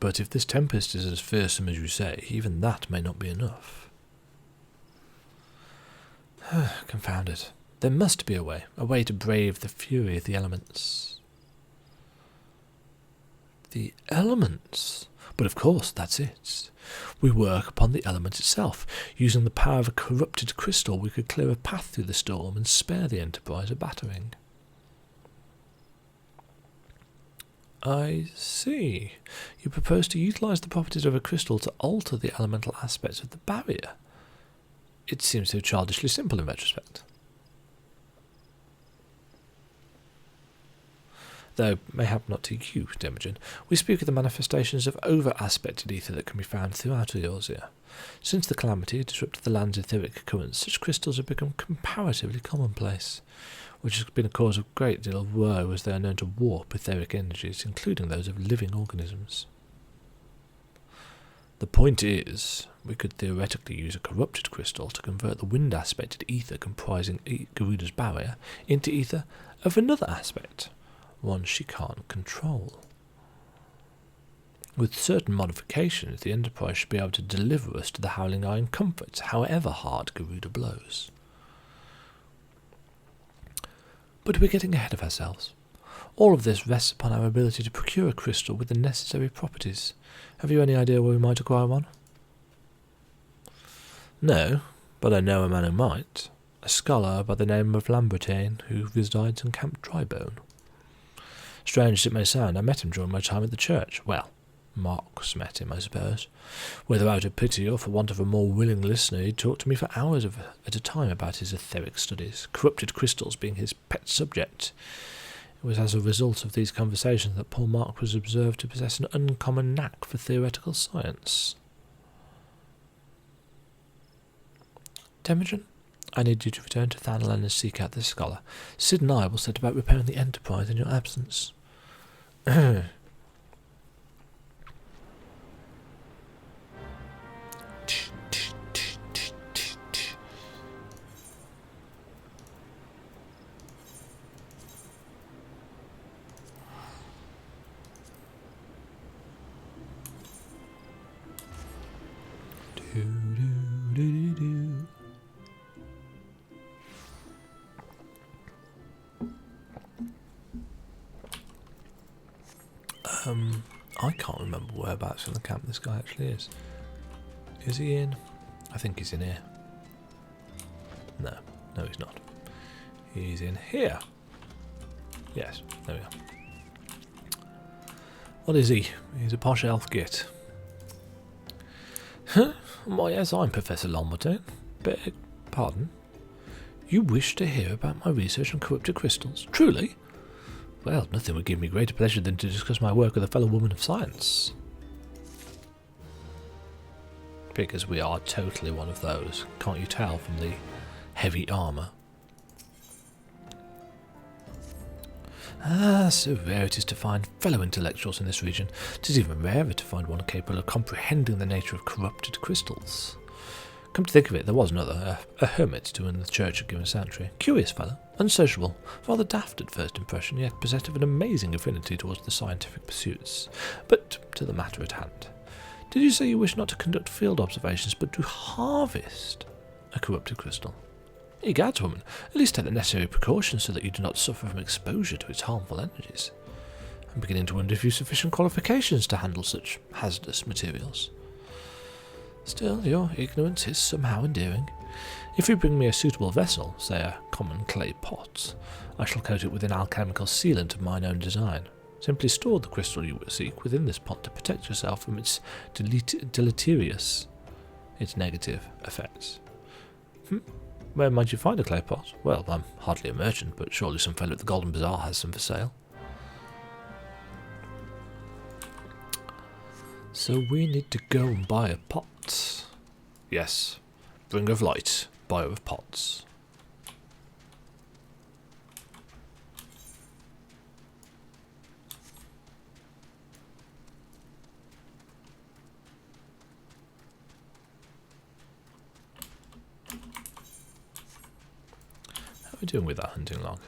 But if this tempest is as fearsome as you say, even that may not be enough. Confound it. There must be a way to brave the fury of the elements. The elements? But of course, that's it. We work upon the element itself. Using the power of a corrupted crystal, we could clear a path through the storm and spare the Enterprise a battering. I see. You propose to utilise the properties of a crystal to alter the elemental aspects of the barrier. It seems so childishly simple in retrospect. Though mayhap not to you, Demagen, we speak of the manifestations of over-aspected ether that can be found throughout Eorzea. Since the calamity disrupted the land's etheric currents, such crystals have become comparatively commonplace, which has been a cause of a great deal of woe as they are known to warp etheric energies, including those of living organisms. The point is, we could theoretically use a corrupted crystal to convert the wind-aspected ether comprising Garuda's barrier into ether of another aspect, one she can't control. With certain modifications, the Enterprise should be able to deliver us to the Howling Eye in comfort, however hard Garuda blows. But we're getting ahead of ourselves. All of this rests upon our ability to procure a crystal with the necessary properties. Have you any idea where we might acquire one? No, but I know a man who might. A scholar by the name of Lambertain, who resides in Camp Drybone. Strange as it may sound, I met him during my time at the church. Well, Marx met him, I suppose. Whether out of pity or for want of a more willing listener, he talked to me for hours at a time about his etheric studies, corrupted crystals being his pet subject. It was as a result of these conversations that Paul Mark was observed to possess an uncommon knack for theoretical science. Temujin, I need you to return to Thanalan and seek out this scholar. Sid and I will set about repairing the Enterprise in your absence. I can't remember whereabouts in the camp this guy actually is. Is he in? I think he's in here. No, he's not. He's in here. Yes, there we are. What is he? He's a posh elf git. Huh? Why, yes, I'm Professor Lambertain. Beg pardon? You wish to hear about my research on corrupted crystals? Truly? Well, nothing would give me greater pleasure than to discuss my work with a fellow woman of science. Because we are totally one of those, can't you tell from the heavy armour? Ah, so rare it is to find fellow intellectuals in this region. It is even rarer to find one capable of comprehending the nature of corrupted crystals. Come to think of it, there was another, a hermit to whom the church had given sanctuary. Curious fellow, unsociable, rather daft at first impression, yet possessed of an amazing affinity towards the scientific pursuits. But to the matter at hand. Did you say you wish not to conduct field observations, but to harvest a corrupted crystal? Egads, woman, at least take the necessary precautions so that you do not suffer from exposure to its harmful energies. I'm beginning to wonder if you've sufficient qualifications to handle such hazardous materials. Still, your ignorance is somehow endearing. If you bring me a suitable vessel, say a common clay pot, I shall coat it with an alchemical sealant of mine own design. Simply store the crystal you seek within this pot to protect yourself from its deleterious, its negative effects. Where might you find a clay pot? Well, I'm hardly a merchant, but surely some fellow at the Golden Bazaar has some for sale. So we need to go and buy a pot. Yes, bringer of light, buyer of pots. How are we doing with that hunting log?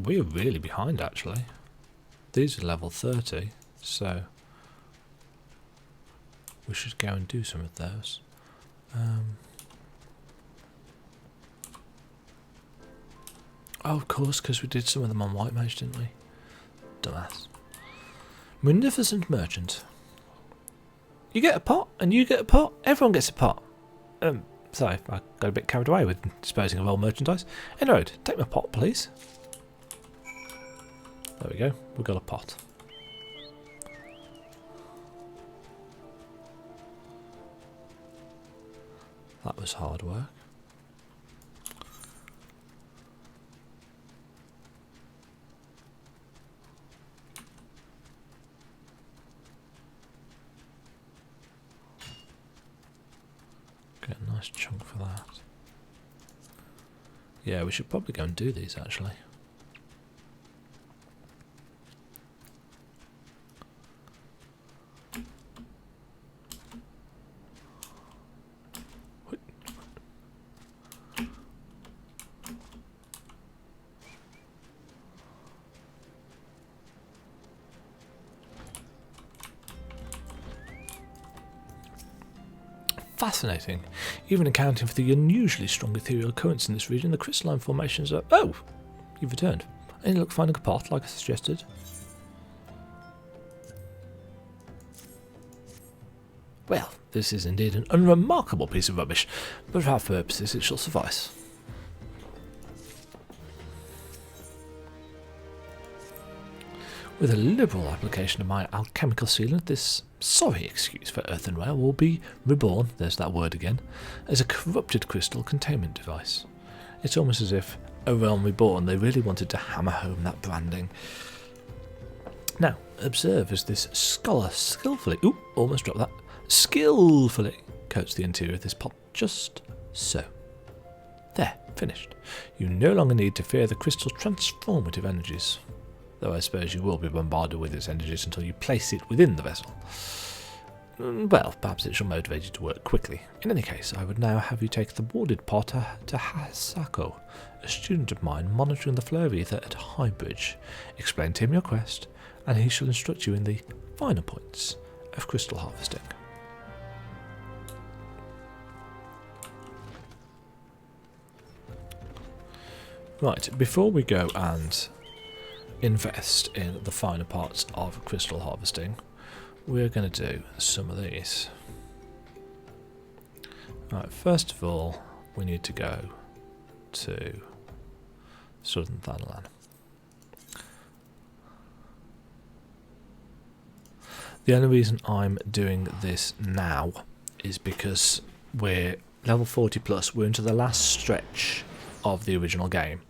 We're really behind actually. These are level 30, so we should go and do some of those. Oh, of course, because we did some of them on White Mage, didn't we? Dumbass. Munificent merchant. You get a pot, and you get a pot. Everyone gets a pot. Sorry, I got a bit carried away with disposing of old merchandise. Anyway, take my pot, please. There we go. We've got a pot. That was hard work. Get a nice chunk for that. Yeah, we should probably go and do these actually. Fascinating. Even accounting for the unusually strong ethereal currents in this region, the crystalline formations are... Oh! You've returned. Any luck finding a pot, like I suggested? Well, this is indeed an unremarkable piece of rubbish, but for our purposes it shall suffice. With a liberal application of my alchemical sealant, this sorry excuse for earthenware will be reborn, there's that word again, as a corrupted crystal containment device. It's almost as if, A Realm Reborn, they really wanted to hammer home that branding. Now, observe as this scholar skillfully, almost dropped that, skillfully coats the interior of this pot, just so. There, finished. You no longer need to fear the crystal's transformative energies. Though I suppose you will be bombarded with its energies until you place it within the vessel. Well, perhaps it shall motivate you to work quickly. In any case, I would now have you take the warded pot to Hasako, a student of mine monitoring the flow of ether at Highbridge. Explain to him your quest, and he shall instruct you in the finer points of crystal harvesting. Right, before we go and invest in the finer parts of crystal harvesting, we're going to do some of these. Right, first of all, we need to go to Southern Thanalan. The only reason I'm doing this now is because we're level 40 plus, we're into the last stretch of the original game.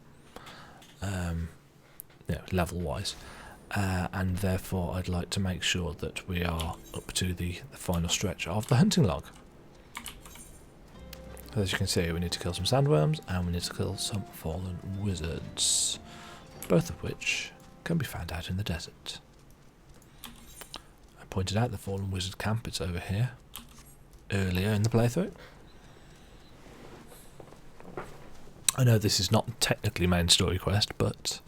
Level wise, and therefore I'd like to make sure that we are up to the final stretch of the hunting log. As you can see, we need to kill some sandworms and we need to kill some fallen wizards, both of which can be found out in the desert. I pointed out the fallen wizard camp, it's over here, earlier in the playthrough. I know this is not technically main story quest, but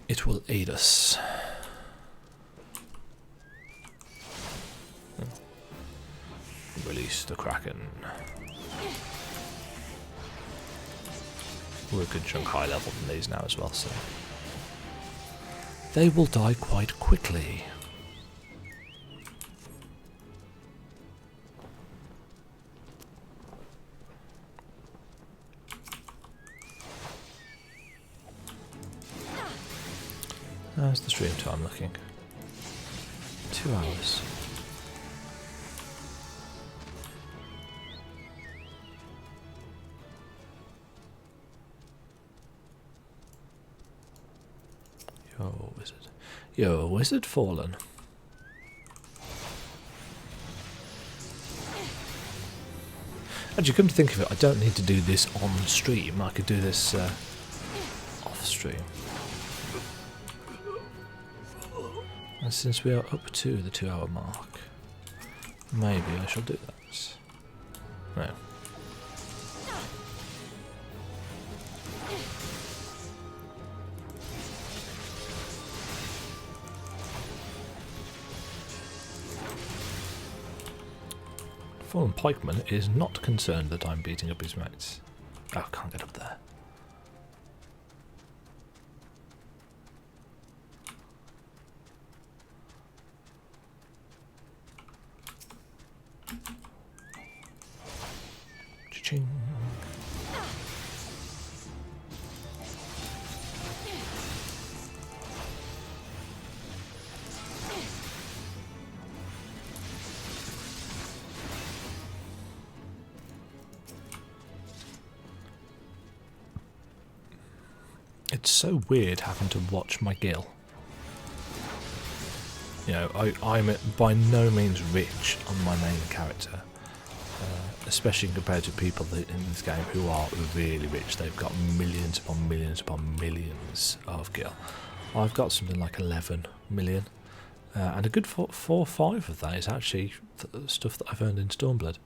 it will aid us. Release the Kraken. We're a good chunk high level than these now as well, so they will die quite quickly. How's the stream time looking? 2 hours. You're a wizard. You're a wizard fallen. Actually, come to think of it, I don't need to do this on stream. I could do this off stream. And since we are up to the 2 hour mark, maybe I shall do that. No. Fallen Pikeman is not concerned that I'm beating up his mates. Oh, I can't get up there. Cha-ching. It's so weird having to watch my gil. You know, I'm by no means rich on my main character, especially compared to people in this game who are really rich. They've got millions upon millions upon millions of gil. I've got something like 11 million, and a good 4 or 5 of that is actually stuff that I've earned in Stormblood.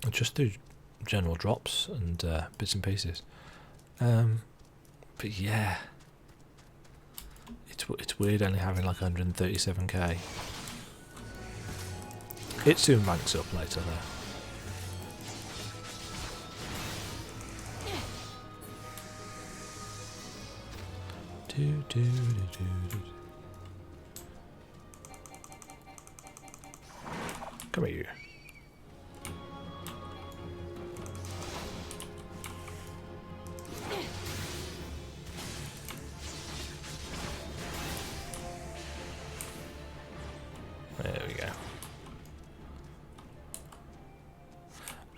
Just through general drops and bits and pieces. But yeah, it's weird only having like 137k. It soon ranks up later though. Come here. There we go.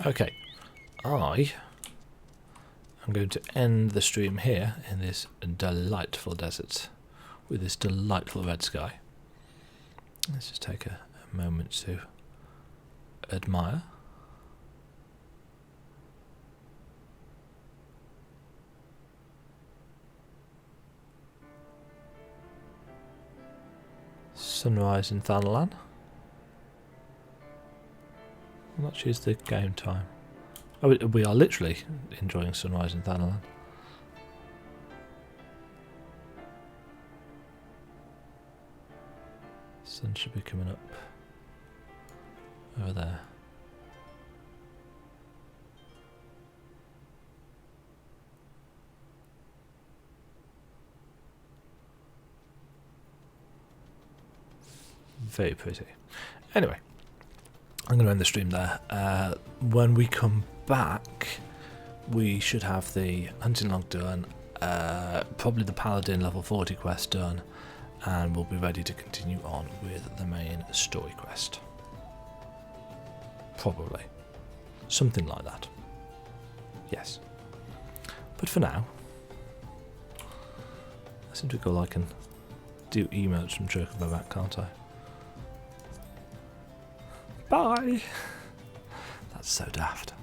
Okay, I'm going to end the stream here in this delightful desert with this delightful red sky. Let's just take a moment to admire. Sunrise in Thanalan. Well, that is the game time. Oh, we are literally enjoying sunrise in Thanalan. Sun should be coming up over there. Very pretty. Anyway, I'm going to end the stream there. When we come back, we should have the hunting log done, probably the Paladin level 40 quest done, and we'll be ready to continue on with the main story quest. Probably. Something like that. Yes. But for now, I seem to go I can do emotes from jerk of my back, can't I? Bye! That's so daft.